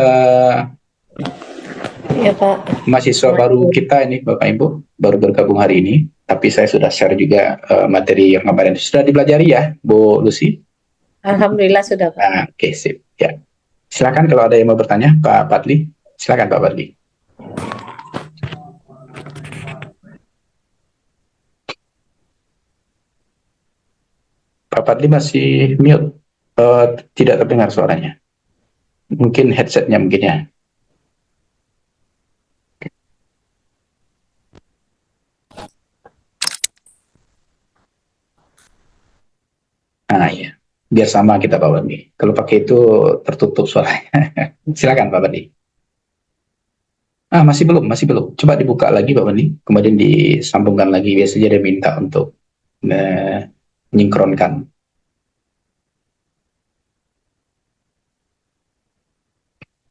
Ya Pak. mahasiswa baru kita ini Bapak Ibu, baru bergabung hari ini. Tapi saya sudah share juga materi yang kemarin sudah dipelajari ya Bu Lucy. Alhamdulillah sudah Pak. Oke, sip. Ya. Silakan kalau ada yang mau bertanya, Pak Padli. Silakan Pak Padli. Pak Padli masih mute, tidak terdengar suaranya. Mungkin headsetnya mungkin ya. Nah ya, biar sama kita Pak Padli. Kalau pakai itu tertutup suaranya. Silakan Pak Padli. Masih belum. Coba dibuka lagi Pak Padli, kemudian disambungkan lagi. Biasanya dia minta untuk menyingkronkan.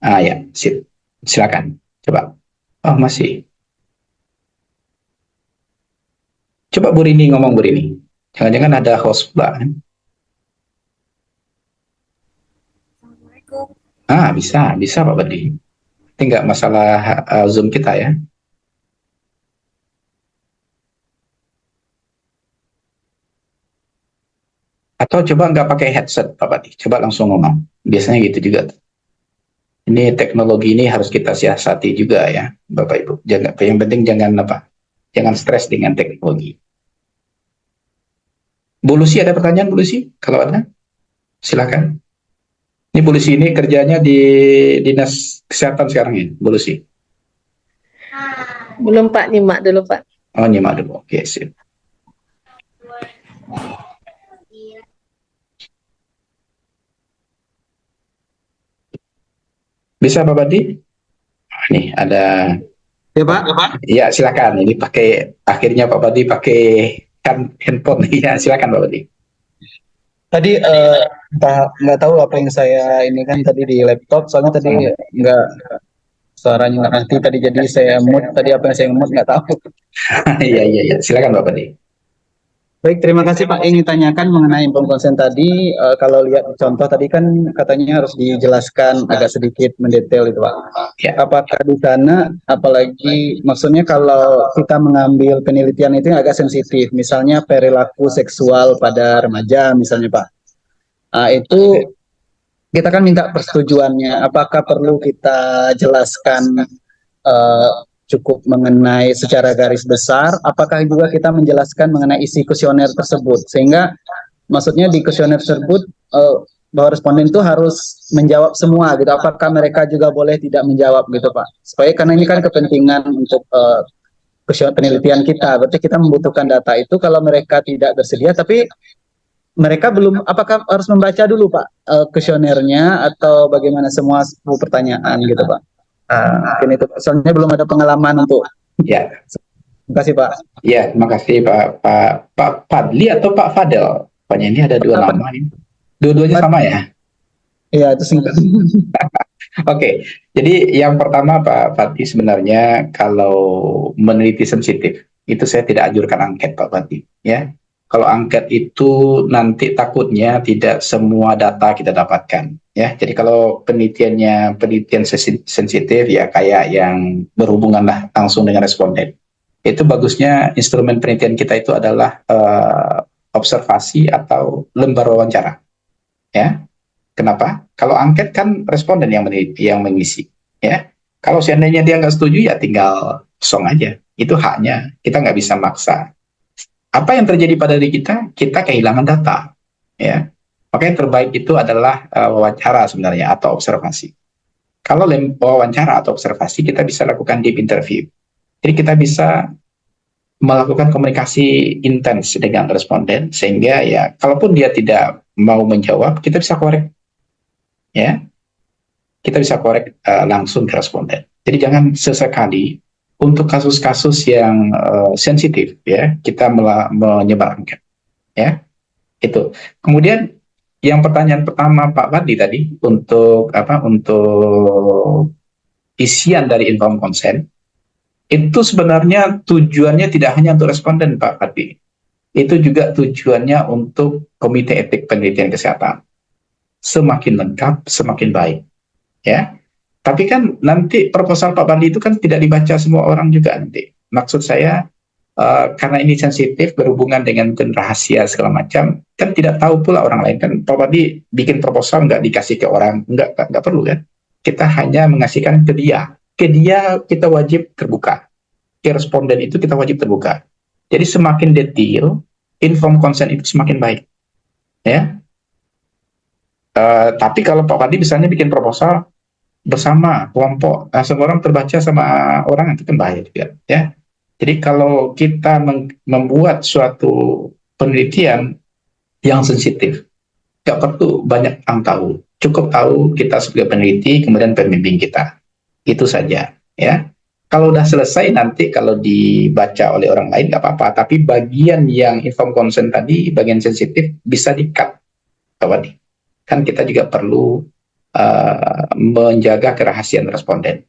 Ya, sip. Silakan. Coba. Masih. Coba Bu Rini ngomong Bu Rini. Jangan-jangan ada host pula. Assalamualaikum. Bisa Pak Badli. Tinggal masalah Zoom kita ya. Atau coba nggak pakai headset Pak Badli. Coba langsung ngomong. Biasanya gitu juga. Ini teknologi ini harus kita siasati juga ya, Bapak Ibu. Yang penting jangan stres dengan teknologi. Bu Lucy ada pertanyaan Bu Lucy? Kalau ada, silakan. Ini Bu Lucy ini kerjanya di Dinas Kesehatan sekarang ya, Bu Lucy? Belum Pak, nyimak dulu Pak. Oh, nyimak dulu. Oke, sip. Bisa Pak Badi? Nih ada. Ya Pak. Iya silakan. Ini akhirnya Pak Badi pakai handphone. Ya silakan Pak Badi. Tadi nggak tahu apa yang saya ini kan tadi di laptop, soalnya tadi nggak suaranya nggak nanti tadi jadi saya mute tadi apa yang saya mute nggak tahu. Iya. Silakan Pak Badi. Baik, terima kasih Pak. Ingin tanyakan mengenai informed consent tadi, kalau lihat contoh tadi kan katanya harus dijelaskan agak sedikit mendetail itu Pak. Ya. Apakah di sana, apalagi maksudnya kalau kita mengambil penelitian itu yang agak sensitif, misalnya perilaku seksual pada remaja misalnya Pak, itu kita kan minta persetujuannya. Apakah perlu kita jelaskan cukup mengenai secara garis besar, apakah juga kita menjelaskan mengenai isi kuesioner tersebut, sehingga maksudnya di kuesioner tersebut bahwa responden itu harus menjawab semua gitu, apakah mereka juga boleh tidak menjawab gitu Pak, supaya karena ini kan kepentingan untuk penelitian kita, berarti kita membutuhkan data itu. Kalau mereka tidak bersedia tapi mereka belum, apakah harus membaca dulu Pak kuesionernya atau bagaimana, semua pertanyaan gitu Pak. Mungkin itu, soalnya belum ada pengalaman untuk. Ya. Terima kasih Pak. Ya, terima kasih Pak Fadli atau Pak Fadel. Pokoknya ini ada dua nama ini. Dua-duanya sama ya? Iya, itu singkat. Oke, jadi yang pertama Pak Fadli, sebenarnya kalau meneliti sensitif itu saya tidak anjurkan angket Pak Fadli. Ya, kalau angket itu nanti takutnya tidak semua data kita dapatkan. Ya, jadi kalau penelitian sensitif ya kayak yang berhubungan lah langsung dengan responden. itu bagusnya instrumen penelitian kita itu adalah observasi atau lembar wawancara. Ya, kenapa? Kalau angket kan responden yang mengisi. Ya, kalau seandainya dia nggak setuju ya tinggal song aja. Itu haknya. Kita nggak bisa maksa. Apa yang terjadi pada diri kita? Kita kehilangan data. Ya, makanya yang terbaik itu adalah wawancara sebenarnya atau observasi. Kalau wawancara atau observasi kita bisa lakukan deep interview. Jadi kita bisa melakukan komunikasi intens dengan responden sehingga ya kalaupun dia tidak mau menjawab kita bisa korek, ya kita bisa korek langsung ke responden. Jadi jangan sesekali untuk kasus-kasus yang sensitif ya kita menyebar angket, ya itu. Kemudian yang pertanyaan pertama Pak Fadli tadi untuk isian dari informed consent itu sebenarnya tujuannya tidak hanya untuk responden Pak Fadli, itu juga tujuannya untuk Komite Etik Penelitian Kesehatan. Semakin lengkap, semakin baik. Ya, tapi kan nanti proposal Pak Fadli itu kan tidak dibaca semua orang juga nanti. Maksud saya karena ini sensitif berhubungan dengan rahasia segala macam, kan tidak tahu pula orang lain kan. Pak Fadli bikin proposal nggak dikasih ke orang, nggak perlu kan. Kita hanya mengasihkan ke dia. Ke dia kita wajib terbuka. Ke responden itu kita wajib terbuka. Jadi semakin detail, informed consent itu semakin baik. Ya. Tapi kalau Pak Fadli misalnya bikin proposal bersama kelompok, semua orang terbaca sama orang itu kan bahaya juga. Ya. Jadi kalau kita membuat suatu penelitian yang sensitif, nggak perlu banyak yang tahu. Cukup tahu kita sebagai peneliti, kemudian pembimbing kita. Itu saja, ya. Kalau udah selesai nanti kalau dibaca oleh orang lain nggak apa-apa. Tapi bagian yang informed consent tadi, bagian sensitif bisa di-cut. Kan kita juga perlu menjaga kerahasiaan responden.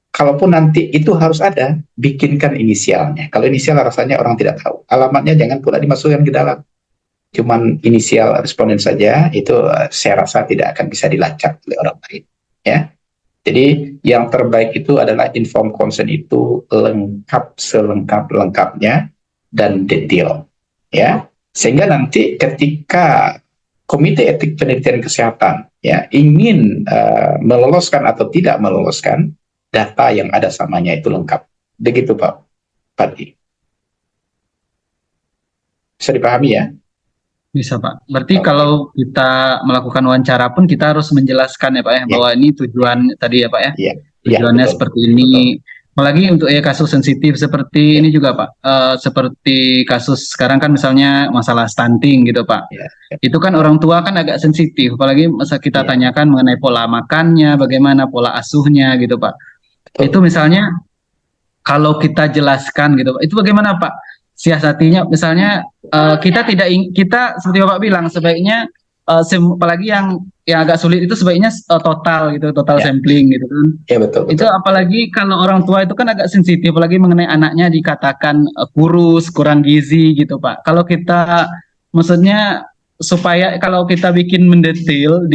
Kalaupun nanti itu harus ada, bikinkan inisialnya. Kalau inisial rasanya orang tidak tahu. Alamatnya jangan pula dimasukkan ke dalam. Cuman inisial responden saja, itu saya rasa tidak akan bisa dilacak oleh orang lain, ya. Jadi yang terbaik itu adalah informed consent itu lengkap selengkap-lengkapnya dan detail, ya. Sehingga nanti ketika Komite Etik Penelitian Kesehatan ya ingin meloloskan atau tidak meloloskan, data yang ada samanya itu lengkap. Begitu Pak Fadli. Bisa dipahami ya? Bisa Pak. Berarti kalau kita melakukan wawancara pun kita harus menjelaskan ya Pak ya, bahwa ini tujuan tadi ya Pak ya. Iya. Tujuannya Betul. seperti ini. Apalagi untuk kasus sensitif seperti ini juga Pak. Seperti kasus sekarang kan misalnya masalah stunting gitu Pak. Itu kan orang tua kan agak sensitif. Apalagi masa kita tanyakan mengenai pola makannya, bagaimana pola asuhnya gitu Pak. Betul. Itu misalnya kalau kita jelaskan gitu Pak. Itu bagaimana Pak? Siasatinya misalnya kita seperti Bapak bilang sebaiknya apalagi yang agak sulit itu sebaiknya total sampling gitu kan. Ya betul. Itu apalagi kalau orang tua itu kan agak sensitif apalagi mengenai anaknya dikatakan kurus, kurang gizi gitu Pak. Kalau kita maksudnya supaya kalau kita bikin mendetail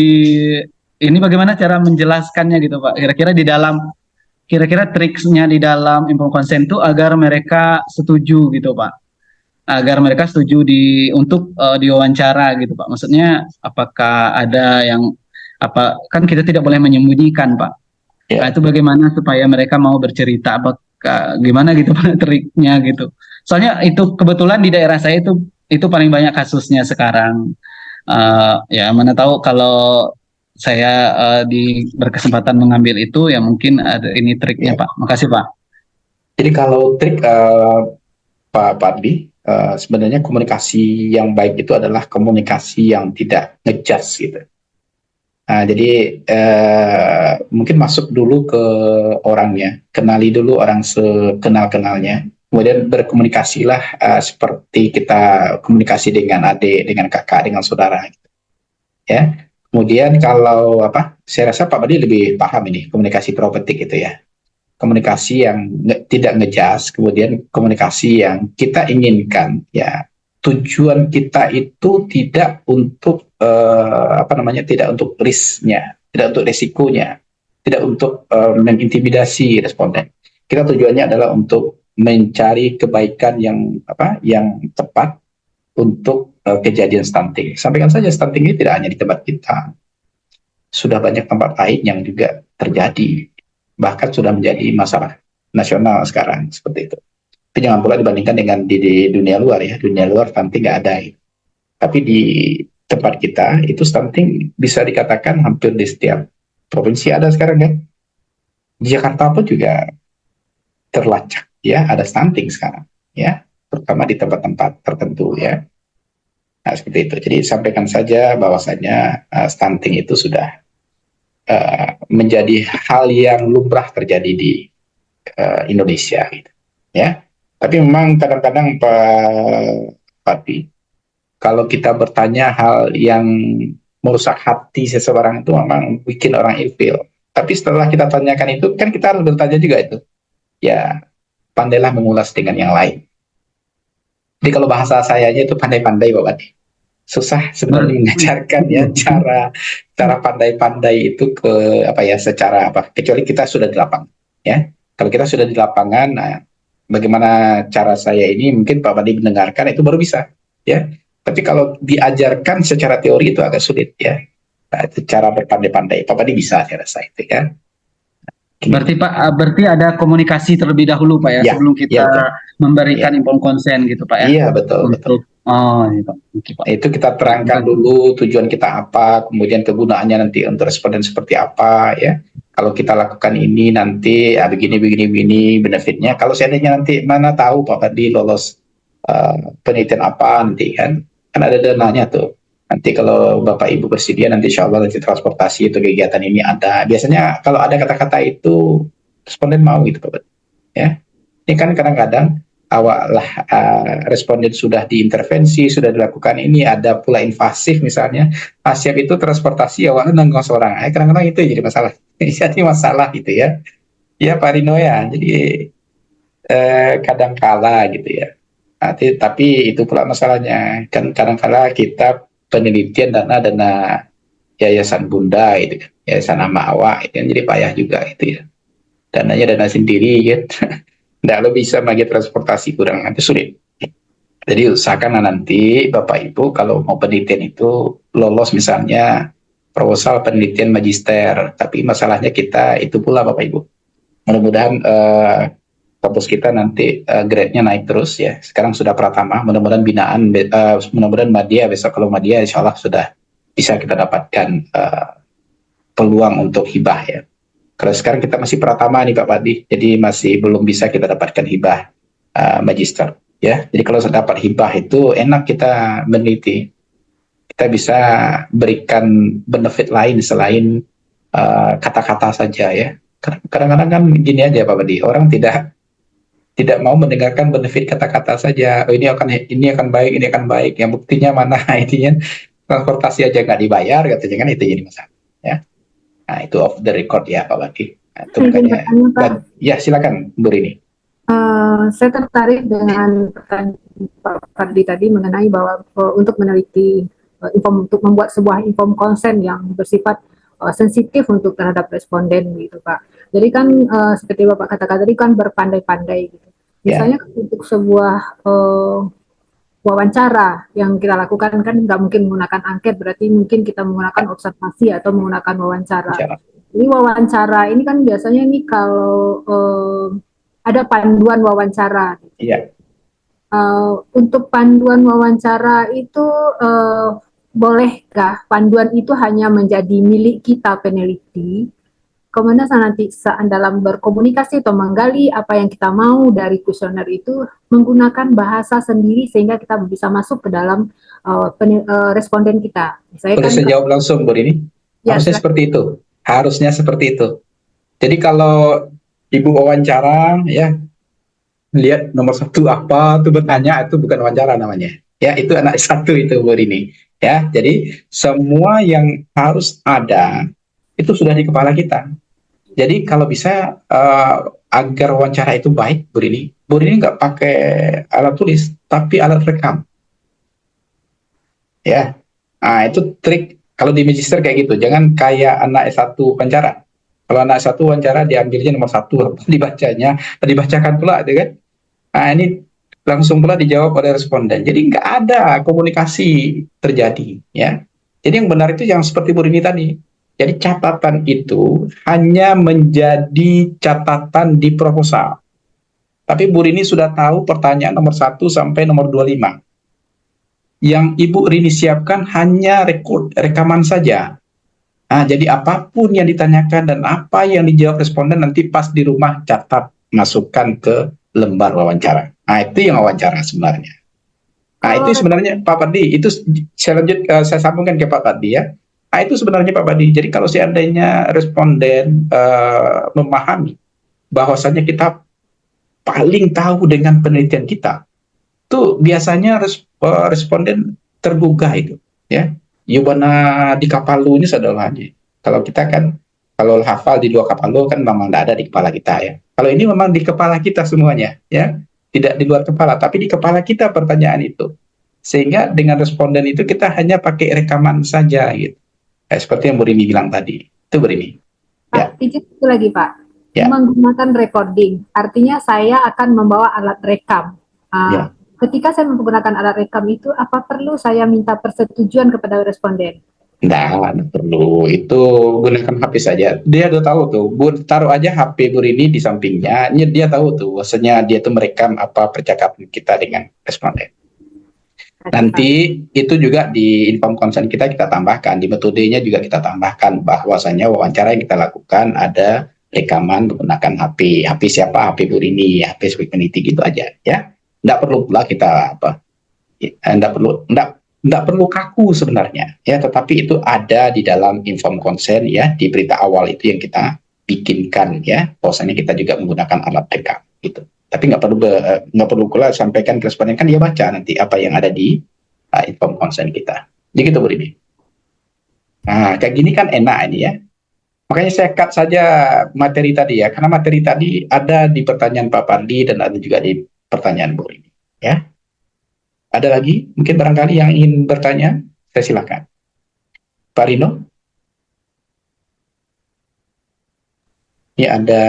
ini bagaimana cara menjelaskannya gitu Pak. Kira-kira triksnya di dalam informed consent itu agar mereka setuju gitu Pak, agar mereka setuju untuk diwawancara gitu Pak. Maksudnya apakah ada yang kan kita tidak boleh menyembunyikan Pak. Nah, itu bagaimana supaya mereka mau bercerita, apakah gimana gitu Pak triknya gitu. Soalnya itu kebetulan di daerah saya itu paling banyak kasusnya sekarang. Ya mana tahu kalau saya berkesempatan mengambil itu ya mungkin ada ini triknya Pak. Makasih Pak. Jadi kalau trik Pak Fadli, sebenarnya komunikasi yang baik itu adalah komunikasi yang tidak ngejudge gitu. Nah, jadi mungkin masuk dulu ke orangnya, kenali dulu orang sekenal-kenalnya, kemudian berkomunikasilah seperti kita komunikasi dengan adik, dengan kakak, dengan saudara. Gitu. Ya. Kemudian kalau saya rasa Pak Fadli lebih paham ini komunikasi terapeutik itu ya. Komunikasi yang tidak ngejas, kemudian komunikasi yang kita inginkan ya. Tujuan kita itu tidak untuk tidak untuk risknya, tidak untuk resikonya, tidak untuk mengintimidasi responden. Kita tujuannya adalah untuk mencari kebaikan yang tepat untuk kejadian stunting. Sampaikan saja stunting ini tidak hanya di tempat kita, sudah banyak tempat lain yang juga terjadi, bahkan sudah menjadi masalah nasional sekarang seperti itu. Tapi jangan pula dibandingkan dengan di dunia luar ya, dunia luar stunting nggak ada. Tapi di tempat kita itu stunting bisa dikatakan hampir di setiap provinsi ada sekarang kan. Di Jakarta pun juga terlacak ya, ada stunting sekarang ya, terutama di tempat-tempat tertentu ya. Nah, seperti itu. Jadi sampaikan saja bahwasanya stunting itu sudah menjadi hal yang lumrah terjadi di Indonesia gitu ya. Tapi memang kadang-kadang Pak Fatih, kalau kita bertanya hal yang merusak hati seseorang itu memang bikin orang ilfil. Tapi setelah kita tanyakan itu, kan kita harus bertanya juga itu. Ya, pandailah mengulas dengan yang lain. Jadi kalau bahasa sayanya itu pandai-pandai Pak Badi. Susah sebenarnya mengajarkan ya cara pandai-pandai itu ke secara kecuali kita sudah di lapangan ya. Kalau kita sudah di lapangan, nah bagaimana cara saya ini mungkin Pak Badi mendengarkan itu baru bisa ya. Tapi kalau diajarkan secara teori itu agak sulit ya. Nah, itu cara berpandai-pandai. Pak Badi bisa saya rasa itu ya. Berarti Pak, berarti ada komunikasi terlebih dahulu Pak ya, sebelum kita memberikan inform konsen gitu Pak ya. Iya betul. Oh iya Pak. Okay, Pak. Itu kita terangkan dulu tujuan kita apa, kemudian kegunaannya nanti untuk responden seperti apa ya. Kalau kita lakukan ini nanti begini benefitnya. Kalau seandainya nanti mana tahu Pak Badi lolos penelitian apa nanti kan ada dananya tuh. Nanti kalau Bapak Ibu bersedia nanti insya Allah nanti transportasi itu kegiatan ini ada. Biasanya kalau ada kata-kata itu responden mau gitu Pak. Ya, ini kan kadang-kadang responden sudah diintervensi, sudah dilakukan ini, ada pula invasif misalnya. Siap itu transportasi awalnya nanggung seorang. Kadang-kadang itu jadi masalah. Jadi masalah gitu ya. Ya Pak Rino ya. Jadi kadang-kala gitu ya. Tapi itu pula masalahnya. Kan kadang-kala kita penelitian dana yayasan bunda itu kan, yayasan nama awak itu kan jadi payah juga itu ya. Dananya dana sendiri gitu. Nggak lo bisa bagi transportasi kurang nanti sulit. Jadi usahakan nanti Bapak Ibu kalau mau penelitian itu lolos misalnya proposal penelitian magister. Tapi masalahnya kita itu pula Bapak Ibu. Mudah-mudahan kampus kita nanti grade-nya naik terus ya. Sekarang sudah pratama, mudah-mudahan binaan, mudah-mudahan Madya besok kalau Madya insya Allah sudah bisa kita dapatkan peluang untuk hibah ya. Kalau sekarang kita masih pratama nih Pak Badi, jadi masih belum bisa kita dapatkan hibah magister ya. Jadi kalau dapat hibah itu enak kita meneliti, kita bisa berikan benefit lain selain kata-kata saja ya. Kadang-kadang kan gini aja Pak Badi, orang tidak mau mendengarkan benefit kata-kata saja. Oh, ini akan baik, ini akan baik. Yang buktinya mana? Intinya transportasi aja nggak dibayar, katanya kan itu jadi masalah. Ya, nah itu off the record ya Pak Badi. Nah, itu makanya. Ya silakan Bu Rini. Saya tertarik dengan pertanyaan Pak Fadli tadi mengenai bahwa untuk meneliti untuk membuat sebuah inform konsen yang bersifat sensitif untuk terhadap responden gitu Pak. Jadi kan seperti Bapak katakan tadi kan berpandai-pandai gitu. Misalnya untuk sebuah wawancara yang kita lakukan kan nggak mungkin menggunakan angket, berarti mungkin kita menggunakan observasi atau menggunakan wawancara. Ini wawancara ini kan biasanya nih kalau ada panduan wawancara. Iya. Untuk panduan wawancara itu bolehkah panduan itu hanya menjadi milik kita peneliti? Kemudian nanti saat dalam berkomunikasi atau menggali apa yang kita mau dari kuesioner itu menggunakan bahasa sendiri sehingga kita bisa masuk ke dalam responden kita. Misalnya boleh saya jawab langsung Bu Rini? Ya, harusnya seperti itu. Harusnya seperti itu. Jadi kalau Ibu wawancara ya, lihat nomor 1 apa tuh bertanya, itu bukan wawancara namanya. Ya, itu anak 1 itu Bu Rini. Ya, jadi semua yang harus ada itu sudah di kepala kita. Jadi kalau bisa agar wawancara itu baik, Bu Rini nggak pakai alat tulis, tapi alat rekam. Ya, nah itu trik kalau di magister kayak gitu. Jangan kayak anak S1 wawancara. Kalau anak S1 wawancara diambilnya nomor 1, dibacanya, dibacakan pula, itu kan? Nah, ini langsung pula dijawab oleh responden. Jadi nggak ada komunikasi terjadi, ya. Jadi yang benar itu yang seperti Bu Rini tadi. Jadi catatan itu hanya menjadi catatan di proposal. Tapi Bu Rini sudah tahu pertanyaan nomor 1 sampai nomor 25. Yang Ibu Rini siapkan hanya rekaman saja. Nah, jadi apapun yang ditanyakan dan apa yang dijawab responden nanti pas di rumah catat, masukkan ke lembar wawancara. Nah, itu yang wawancara sebenarnya. Nah, itu sebenarnya Pak Padi, itu saya sambungkan ke Pak Padi ya. Nah, itu sebenarnya Pak Padi. Jadi kalau seandainya responden memahami bahwasanya kita paling tahu dengan penelitian kita, itu biasanya responden tergugah itu, ya. Yubana di Kapalu ini saudaranya. Kalau kita kan, kalau hafal di 2 Kapalu kan memang tidak ada di kepala kita ya. Kalau ini memang di kepala kita semuanya, ya. Tidak di luar kepala, tapi di kepala kita pertanyaan itu. Sehingga dengan responden itu kita hanya pakai rekaman saja gitu. Seperti yang Bu Rini bilang tadi. Itu Bu Rini. Ya. Pak, izin satu lagi Pak. Ya. Menggunakan recording, artinya saya akan membawa alat rekam. Ya. Ketika saya menggunakan alat rekam itu, apa perlu saya minta persetujuan kepada responden? Nggak perlu. Itu gunakan HP saja. Dia udah tahu tuh. Taruh aja HP Bu Rini di sampingnya. Dia tahu tuh. Bahwasanya dia tuh merekam apa percakapan kita dengan responden. Nanti itu juga di inform consent kita tambahkan, di metodenya juga kita tambahkan bahwasanya wawancara yang kita lakukan ada rekaman menggunakan HP siapa, HP Bu Rini, HP Speak Peneliti gitu aja ya. Nggak perlu pula kita nggak perlu kaku sebenarnya ya, tetapi itu ada di dalam inform consent ya, di berita awal itu yang kita bikinkan ya, bahwasanya kita juga menggunakan alat rekam gitu. Tapi nggak perlu pula sampaikan ke responden, kan dia baca nanti apa yang ada di inform consent kita. Jadi gitu Bu Rini. Nah, kayak gini kan enak ini ya. Makanya saya cut saja materi tadi ya, karena materi tadi ada di pertanyaan Pak Pardi dan ada juga di pertanyaan Bu Rini. Ya. Ada lagi mungkin barangkali yang ingin bertanya, saya silakan. Pak Rino. Ya, ada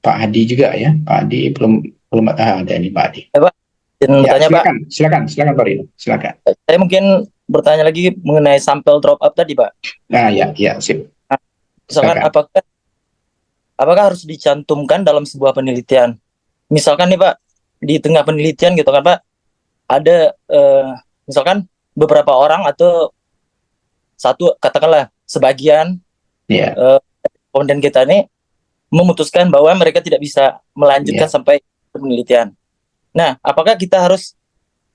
Pak Hadi juga ya. Pak Hadi belum ada ini Pak Hadi. Pak, ya, bertanya, silakan Pak Rino, silakan. Saya mungkin bertanya lagi mengenai sampel drop out tadi, Pak. Nah, ya, sip. Misalkan apakah harus dicantumkan dalam sebuah penelitian? Misalkan nih Pak, di tengah penelitian gitu kan Pak, ada misalkan beberapa orang atau satu katakanlah sebagian responden kita ini memutuskan bahwa mereka tidak bisa melanjutkan sampai penelitian. Nah, apakah kita harus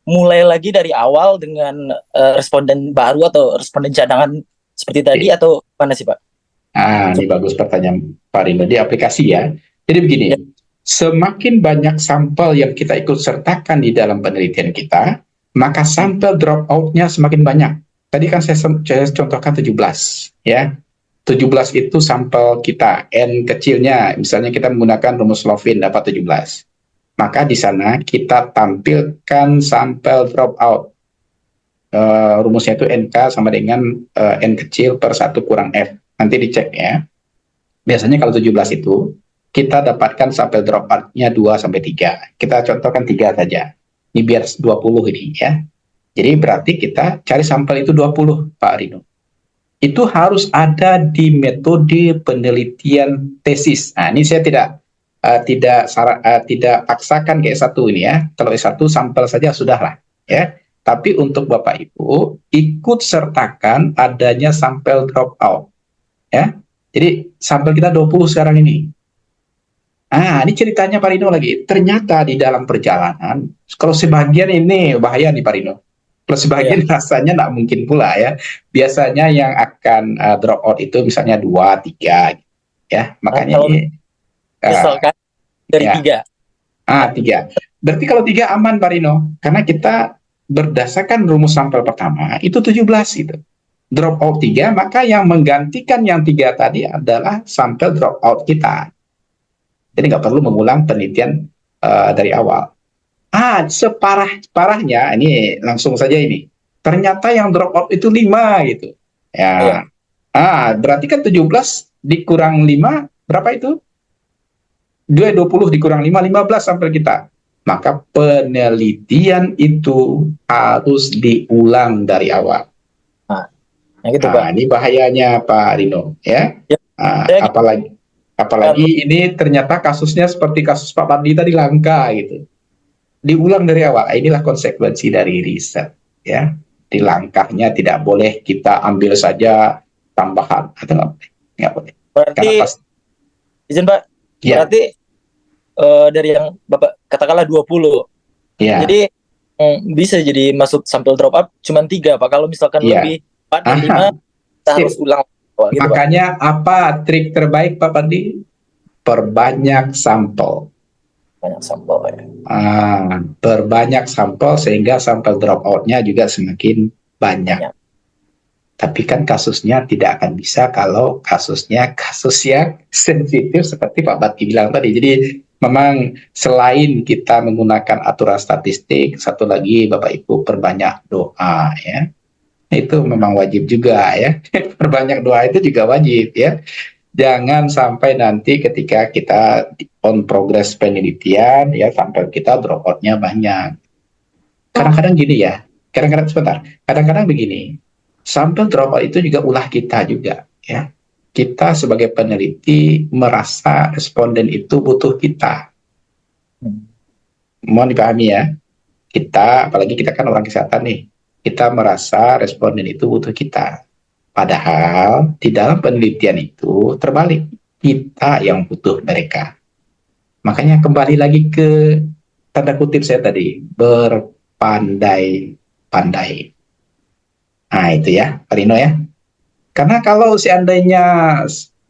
mulai lagi dari awal dengan responden baru atau responden cadangan seperti tadi atau mana sih Pak? Ini bagus pertanyaan Pak Rino, di aplikasi ya. Jadi begini, semakin banyak sampel yang kita ikut sertakan di dalam penelitian kita, maka sampel drop out-nya semakin banyak. Tadi kan saya contohkan 17 ya. 17 itu sampel kita, N kecilnya, misalnya kita menggunakan rumus Lovin dapat 17. Maka di sana kita tampilkan sampel drop out. Rumusnya itu NK sama dengan N kecil per 1 kurang F. Nanti dicek ya. Biasanya kalau 17 itu, kita dapatkan sampel drop out-nya 2-3. Kita contohkan 3 saja. Ini biar 20 ini ya. Jadi berarti kita cari sampel itu 20, Pak Rino. Itu harus ada di metode penelitian tesis. Nah, ini saya tidak paksakan ke S1 ini ya. Kalau S1 sampel saja sudahlah ya. Tapi untuk Bapak Ibu ikut sertakan adanya sampel drop out ya. Jadi sampel kita 20 sekarang ini. Ini ceritanya Pak Rino lagi. Ternyata di dalam perjalanan, kalau sebagian ini bahaya nih Pak Rino. Kalau sebagian rasanya nggak mungkin pula ya. Biasanya yang akan drop out itu misalnya 2-3 ya. Makanya ini misalkan dari 3. 3. Berarti kalau 3 aman Pak Rino. Karena kita berdasarkan rumus sampel pertama itu 17 gitu. Drop out 3, maka yang menggantikan yang 3 tadi adalah sampel drop out kita. Jadi nggak perlu mengulang penelitian dari awal. Separahnya ini langsung saja ini. Ternyata yang drop out itu 5 gitu. Ya. Berarti kan 17 dikurang 5 berapa itu? 20 dikurang 5, 15 sampel kita. Maka penelitian itu harus diulang dari awal. Nah, gitu Pak. Ini bahayanya Pak Rino, ya. Ya. Apalagi ini ternyata kasusnya seperti kasus Pak Pardi tadi langka gitu. Diulang dari awal. Inilah konsekuensi dari riset, ya. Di langkahnya tidak boleh kita ambil saja tambahan atau nggak boleh. Berarti izin Pak. Ya. Berarti dari yang Bapak katakanlah 20. Ya. Jadi bisa jadi masuk sampel drop up cuma 3 Pak. Kalau misalkan Ya. lebih 4 dan 5 kita harus ulang. Gitu, makanya Pak. Apa trik terbaik Pak Pardi? Perbanyak sampel. Banyak sampel ya. Perbanyak sampel sehingga sampel drop out-nya juga semakin banyak. Tapi kan kasusnya tidak akan bisa kalau kasusnya kasus yang sensitif seperti Pak Bati bilang tadi. Jadi memang selain kita menggunakan aturan statistik, satu lagi Bapak Ibu perbanyak doa, ya. Itu memang wajib juga, ya. Perbanyak doa itu juga wajib, ya. Jangan sampai nanti ketika kita on progress penelitian, ya, sampel kita drop out-nya banyak. Kadang-kadang gini ya, kadang-kadang begini, sampel drop out itu juga ulah kita juga, ya. Kita sebagai peneliti merasa responden itu butuh kita. Mohon dipahami ya, apalagi kita kan orang kesehatan nih, kita merasa responden itu butuh kita. Padahal di dalam penelitian itu terbalik, kita yang butuh mereka. Makanya kembali lagi ke tanda kutip saya tadi, berpandai-pandai. Nah itu ya, Pak Rino ya. Karena kalau seandainya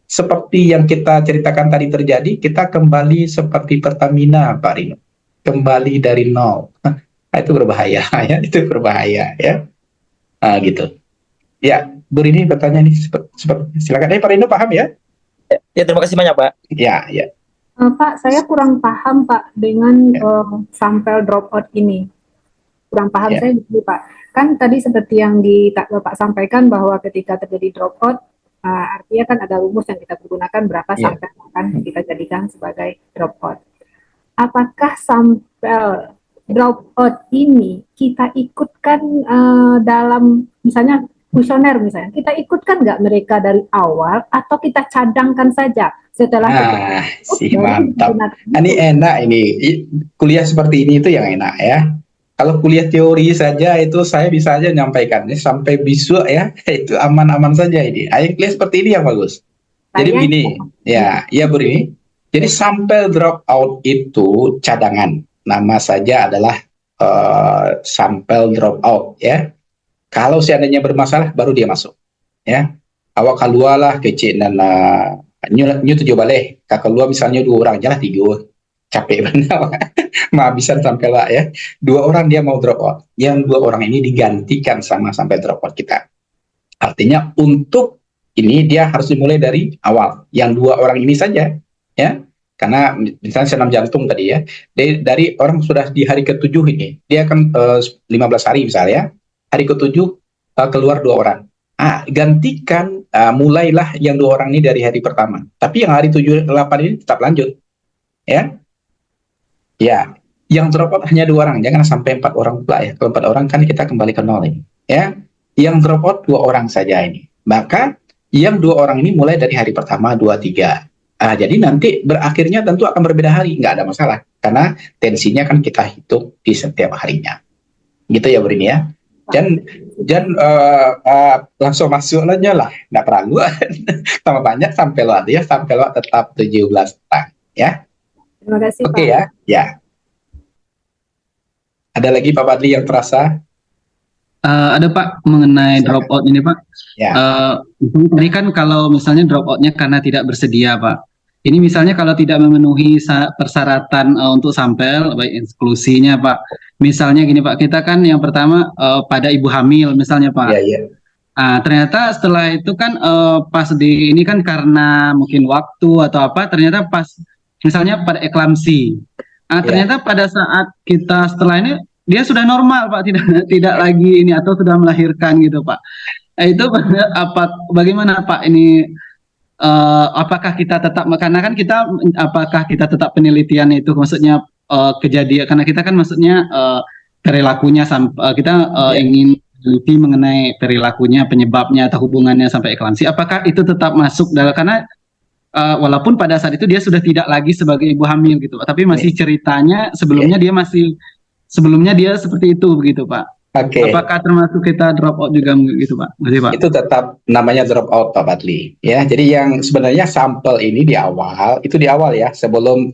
seperti yang kita ceritakan tadi terjadi, kita kembali seperti Pertamina, Pak Rino. Kembali dari nol. Nah, itu berbahaya, ya. Itu berbahaya, ya. Nah, gitu. Ya, Bu Rini bertanya nih, silakan. Pak Rino paham ya? Ya, terima kasih banyak Pak. Ya, ya. Pak, saya kurang paham Pak dengan sampel dropout ini. Kurang paham saya begini Pak. Kan tadi seperti yang Bapak sampaikan bahwa ketika terjadi dropout, artinya kan ada rumus yang kita gunakan berapa sampel akan kita jadikan sebagai dropout. Apakah sampel dropout ini kita ikutkan dalam misalnya kuesioner misalnya, kita ikutkan nggak mereka dari awal atau kita cadangkan saja setelah mantap. Ini enak ini. Kuliah seperti ini itu yang enak ya. Kalau kuliah teori saja itu saya bisa aja nyampaikannya sampai besok ya, itu aman-aman saja ini. Ayo kuliah seperti ini yang bagus. Jadi begini, ya Bu Rini. Jadi sampel drop out itu cadangan. Nama saja adalah sampel drop out ya. Kalau seandainya bermasalah baru dia masuk. Ya. Awak keluar lah kecil dan nyu tujuh balik. Kakak keluar misalnya 2 orang jalan 3. Capek benar. Menghabiskan sampel lah ya. 2 orang dia mau drop out. Yang 2 orang ini digantikan sama sampel drop out kita. Artinya untuk ini dia harus dimulai dari awal. Yang 2 orang ini saja ya. Karena misalnya senam jantung tadi ya. Dari orang sudah di hari ke-7 ini, dia akan 15 hari misalnya. Hari ke-7 keluar 2 orang. Gantikan mulailah yang 2 orang ini dari hari pertama. Tapi yang hari 7-8 ini tetap lanjut. Ya. Ya, yang drop out hanya 2 orang, jangan sampai 4 orang pula ya. Kalau 4 orang kan kita kembali ke nol ini. Ya. Yang drop out 2 orang saja ini. Maka yang 2 orang ini mulai dari hari pertama, 2, 3. Jadi nanti berakhirnya tentu akan berbeda hari, nggak ada masalah. Karena tensinya kan kita hitung di setiap harinya. Gitu ya Bu Rini ya. Dan langsung masuk aja lah, nggak perlu tambah banyak sampai lo ya, sampai lo tetap 17 orang ya. Terima kasih Oke ya, ya. Ada lagi Pak Fadli yang terasa? Ada Pak mengenai dropout ini Pak. Ya. Tadi kan kalau misalnya dropoutnya karena tidak bersedia Pak. Ini misalnya kalau tidak memenuhi persyaratan untuk sampel, baik eksklusinya Pak. Misalnya gini Pak, kita kan yang pertama pada ibu hamil misalnya Pak. Iya, iya. Ternyata setelah itu kan pas di ini kan karena mungkin waktu atau apa, ternyata pas misalnya pada eklamsi. Ternyata pada saat kita setelah ini dia sudah normal Pak, tidak lagi ini atau sudah melahirkan gitu Pak. Itu bagaimana Pak ini apakah kita tetap, karena kan kita, apakah kita tetap penelitian itu maksudnya kejadian, karena kita kan maksudnya perilakunya kita ingin meneliti mengenai perilakunya, penyebabnya atau hubungannya sampai eklamsi, apakah itu tetap masuk dalam, karena walaupun pada saat itu dia sudah tidak lagi sebagai ibu hamil gitu, tapi masih ceritanya sebelumnya dia masih, sebelumnya dia seperti itu begitu Pak. Oke. Apakah termasuk kita drop out juga gitu Pak? Masih, Pak. Itu tetap namanya drop out Pak Badli. Ya, jadi yang sebenarnya sampel ini di awal ya, sebelum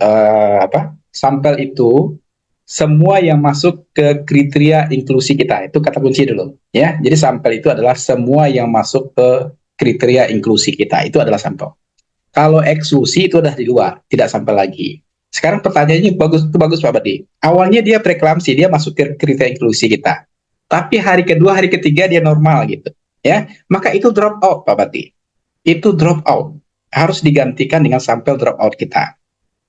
sampel itu semua yang masuk ke kriteria inklusi kita, itu kata kunci dulu ya. Jadi sampel itu adalah semua yang masuk ke kriteria inklusi kita, itu adalah sampel. Kalau eksklusi itu udah di luar, tidak sampel lagi. Sekarang pertanyaannya bagus Pak Badli. Awalnya dia preeklamsi, dia masuk ke kriteria inklusi kita. Tapi hari kedua, hari ketiga dia normal gitu, ya. Maka itu drop out, Pak Bati. Itu drop out. Harus digantikan dengan sampel drop out kita.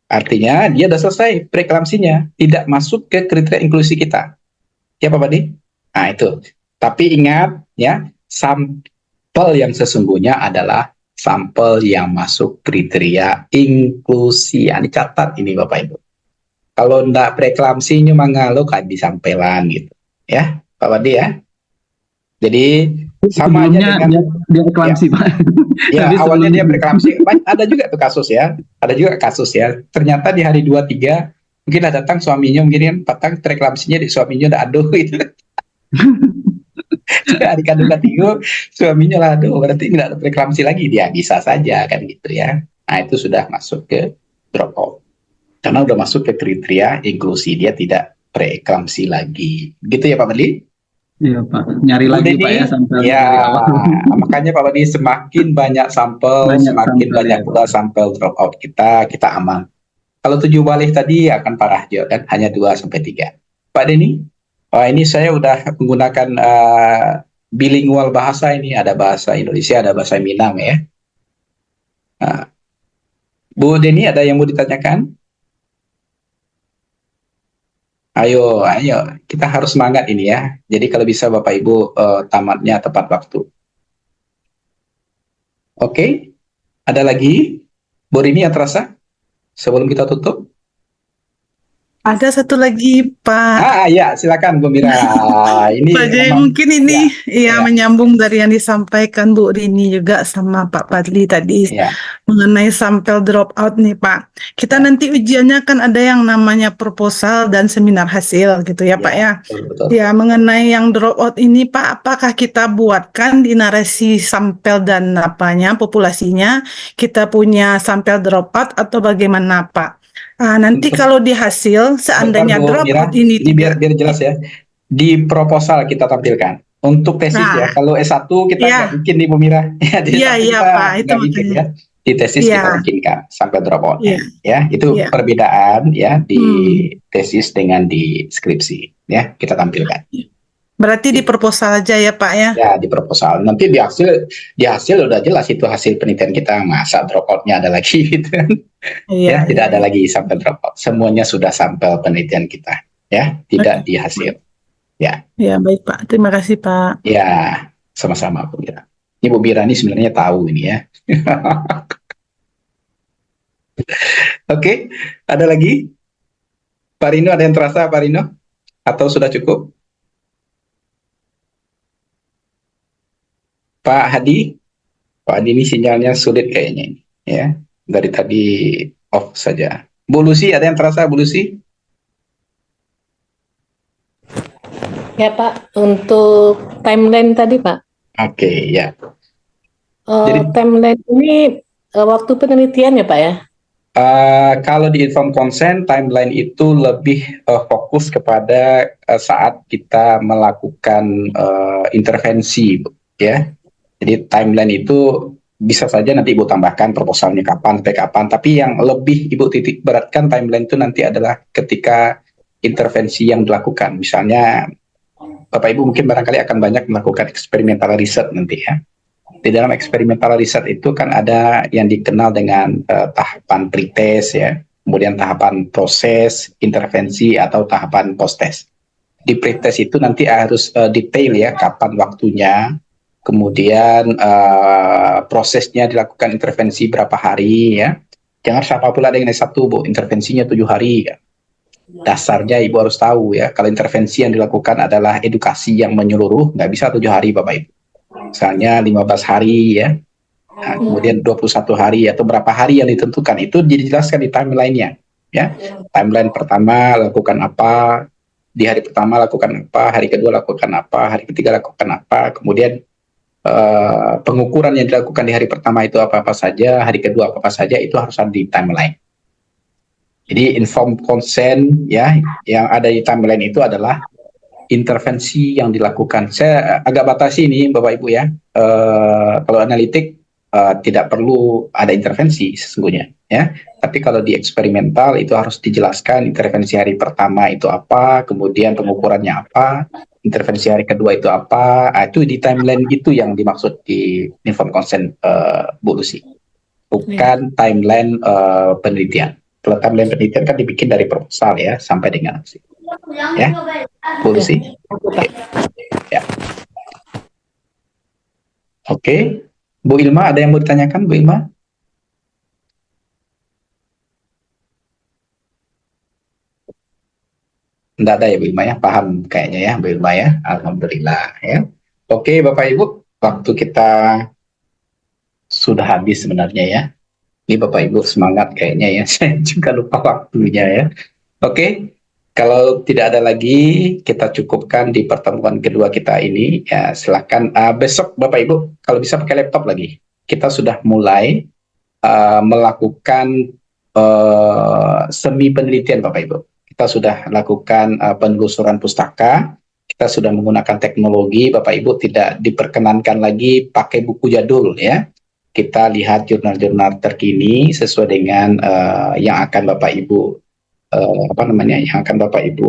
Artinya dia sudah selesai preeklamsinya, tidak masuk ke kriteria inklusi kita. Ya Pak Bati? Nah itu. Tapi ingat ya, sampel yang sesungguhnya adalah sampel yang masuk kriteria inklusi. Ini catat ini Bapak Ibu. Kalau enggak preeklamsi cuma ngalu kan di sampelan gitu, ya. Pak Wadi ya. Jadi sama aja dengan dia eklamsi, Pak. Ya, awalnya dia preeklamsi. Ada juga tuh kasus ya. Ada juga kasus ya. Ternyata di hari 2-3 mungkin ada datang suaminya, mungkin patang preeklamsinya di suaminya udah aduh gitu. Hari kandung ketiga suaminya lah aduh, berarti nggak ada preeklamsi lagi, dia bisa saja kan gitu ya. Nah, itu sudah masuk ke drop out. Karena udah masuk ke kriteria inklusi, dia tidak preeklamsi lagi. Gitu ya Pak Badli? Iya Pak, nyari lagi Pak ya sampel. Ya, makanya Pak Badli semakin banyak sampel, semakin banyak pula sampel drop out kita aman. Kalau 7 balik tadi akan parah juga kan, hanya 2-3. Pak Denny, ini saya udah menggunakan bilingual bahasa ini, ada bahasa Indonesia, ada bahasa Minang ya. Bu Denny, ada yang mau ditanyakan? Ayo, kita harus semangat ini ya. Jadi kalau bisa Bapak Ibu tamatnya tepat waktu. Oke, ada lagi? Bu Rini yang terasa? Sebelum kita tutup? Ada satu lagi Pak. Ya, silakan Bu Mira. Ini Pak Jai, mungkin ini menyambung dari yang disampaikan Bu Rini juga sama Pak Padli tadi mengenai sampel drop out nih Pak. Kita nanti ujiannya kan ada yang namanya proposal dan seminar hasil gitu ya Pak ya. Betul. Ya, mengenai yang drop out ini Pak, apakah kita buatkan di narasi sampel dan populasinya kita punya sampel drop out atau bagaimana Pak? Nanti kalau di hasil seandainya drop out ini biar jelas ya, di proposal kita tampilkan untuk tesis ya. Kalau S1 kita nggak bikin nih Bu Mira. Iya Pak, itu bikin ya. Di tesis kita bikinkan sampai drop out ya. Itu perbedaan ya di tesis dengan di skripsi ya, kita tampilkan. Berarti di proposal aja ya Pak ya? Ya, di proposal. Nanti di hasil udah jelas itu hasil penelitian kita, masa drop out-nya ada lagi gitu kan. Tidak ada lagi sampel drop out. Semuanya sudah sampel penelitian kita ya, tidak di hasil. Ya. Ya, baik Pak. Terima kasih Pak. Ya, sama-sama Bu Mira. Ini Bu Mira ini sebenarnya tahu ini ya. Oke, ada lagi? Pak Rino, ada yang terasa Pak Rino? Atau sudah cukup? Pak Hadi ini sinyalnya sulit kayaknya ini, ya. Dari tadi off saja. Bu Lucy, ada yang terasa Bu Lucy? Ya Pak, untuk timeline tadi Pak. Oke, ya. Jadi timeline ini waktu penelitian ya Pak ya? Kalau di informed consent, timeline itu lebih fokus kepada saat kita melakukan intervensi, ya. Jadi timeline itu bisa saja nanti Ibu tambahkan proposalnya kapan, sampai kapan. Tapi yang lebih Ibu titik beratkan timeline itu nanti adalah ketika intervensi yang dilakukan. Misalnya Bapak Ibu mungkin barangkali akan banyak melakukan experimental research nanti ya. Di dalam experimental research itu kan ada yang dikenal dengan tahapan pretest ya, kemudian tahapan proses, intervensi, atau tahapan post-test. Di pretest itu nanti harus detail ya, kapan waktunya, kemudian prosesnya dilakukan intervensi berapa hari ya. Jangan sama pula dengan S1 Bu, intervensinya 7 hari ya. Dasarnya Ibu harus tahu ya, kalau intervensi yang dilakukan adalah edukasi yang menyeluruh, nggak bisa 7 hari Bapak Ibu. Misalnya 15 hari ya, nah, kemudian 21 hari atau berapa hari yang ditentukan, itu dijelaskan di timeline-nya ya. Timeline pertama lakukan apa, di hari pertama lakukan apa, hari kedua lakukan apa, hari ketiga lakukan apa, kemudian pengukuran yang dilakukan di hari pertama itu apa-apa saja, hari kedua apa-apa saja, itu harus ada di timeline. Jadi informed consent ya, yang ada di timeline itu adalah intervensi yang dilakukan. Saya agak batasi ini Bapak Ibu ya, kalau analitik tidak perlu ada intervensi sesungguhnya ya, tapi kalau di eksperimental itu harus dijelaskan intervensi hari pertama itu apa, kemudian pengukurannya apa, intervensi hari kedua itu apa. Itu di timeline itu yang dimaksud di informed consent, Bu Lucy, bukan timeline penelitian. Kalau timeline penelitian kan dibikin dari proposal ya sampai dengan hasil ya, Bu Lucy. Ya. Oke. Bu Ilma, ada yang mau ditanyakan, Bu Ilma? Tidak ada ya Bu Ilma ya, paham kayaknya ya Bu Ilma ya, alhamdulillah ya. Oke Bapak Ibu, waktu kita sudah habis sebenarnya ya. Ini Bapak Ibu semangat kayaknya ya, saya juga lupa waktunya ya. Oke, kalau tidak ada lagi, kita cukupkan di pertemuan kedua kita ini. Ya, silahkan besok Bapak Ibu, kalau bisa pakai laptop lagi. Kita sudah mulai melakukan semi penelitian Bapak Ibu. Kita sudah lakukan penelusuran pustaka. Kita sudah menggunakan teknologi, Bapak Ibu tidak diperkenankan lagi pakai buku jadul ya. Kita lihat jurnal-jurnal terkini sesuai dengan yang akan Bapak Ibu yang akan Bapak Ibu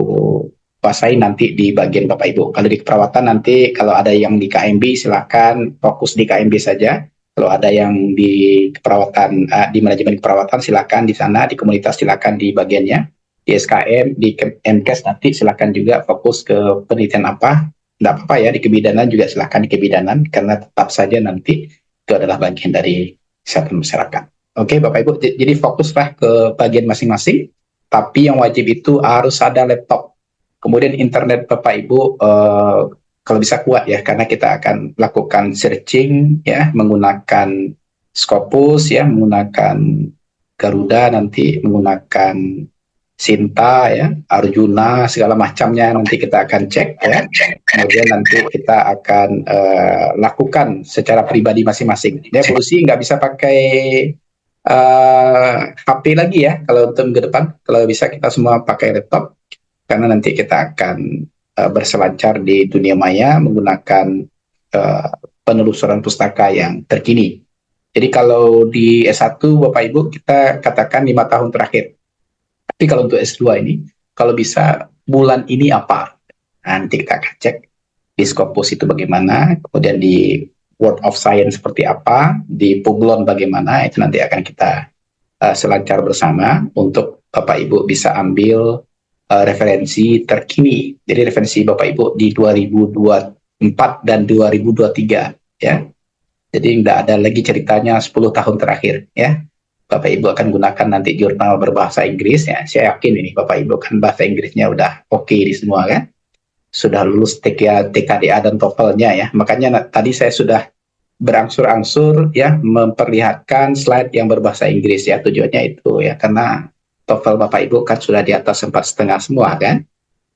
kuasai nanti di bagian Bapak Ibu. Kalau di keperawatan nanti kalau ada yang di KMB silakan fokus di KMB saja. Kalau ada yang di keperawatan di manajemen keperawatan silakan di sana, di komunitas silakan di bagiannya. Di SKM, di MKes nanti silakan juga fokus ke penelitian apa. Tidak apa-apa ya, di kebidanan juga silakan di kebidanan karena tetap saja nanti itu adalah bagian dari kesehatan masyarakat. Oke Bapak Ibu, jadi fokuslah ke bagian masing-masing. Tapi yang wajib itu harus ada laptop. Kemudian internet Bapak Ibu kalau bisa kuat ya, karena kita akan lakukan searching ya, menggunakan Scopus ya, menggunakan Garuda, nanti menggunakan Sinta ya, Arjuna, segala macamnya nanti kita akan cek ya. Kemudian nanti kita akan lakukan secara pribadi masing-masing. Ya, polisi nggak bisa pakai HP lagi ya kalau untuk ke depan. Kalau bisa kita semua pakai laptop karena nanti kita akan berselancar di dunia maya menggunakan penelusuran pustaka yang terkini. Jadi kalau di S1 Bapak Ibu kita katakan 5 tahun terakhir. Tapi kalau untuk S2 ini kalau bisa bulan ini apa? Nanti kita akan cek di Scopus itu bagaimana, kemudian di World of Science seperti apa, di Puglon bagaimana, itu nanti akan kita selancar bersama untuk Bapak Ibu bisa ambil referensi terkini. Jadi referensi Bapak Ibu di 2024 dan 2023 ya. Jadi tidak ada lagi ceritanya 10 tahun terakhir ya. Bapak Ibu akan gunakan nanti jurnal berbahasa Inggris ya. Saya yakin ini Bapak Ibu kan bahasa Inggrisnya udah oke di semua kan. Sudah lulus TKDA dan TOEFL-nya ya. Makanya tadi saya sudah berangsur-angsur ya memperlihatkan slide yang berbahasa Inggris ya. Tujuannya itu ya karena TOEFL Bapak Ibu kan sudah di atas 4,5 semua kan.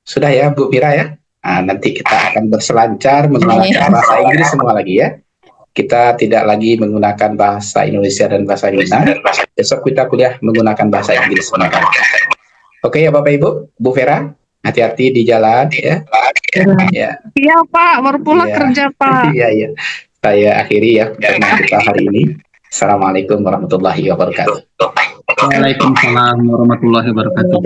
Sudah ya Bu Mira ya. Nah, nanti kita akan berselancar menggunakan bahasa Inggris semua lagi ya. Kita tidak lagi menggunakan bahasa Indonesia dan bahasa Minang. Besok kita kuliah menggunakan bahasa Inggris. Oke ya Bapak Ibu, Bu Vera, hati-hati di jalan ya. Ya. Iya Pak, baru pulang kerja Pak. Iya iya. Saya akhiri ya pertemuan kita hari ini. Assalamualaikum warahmatullahi wabarakatuh. Waalaikumsalam warahmatullahi wabarakatuh.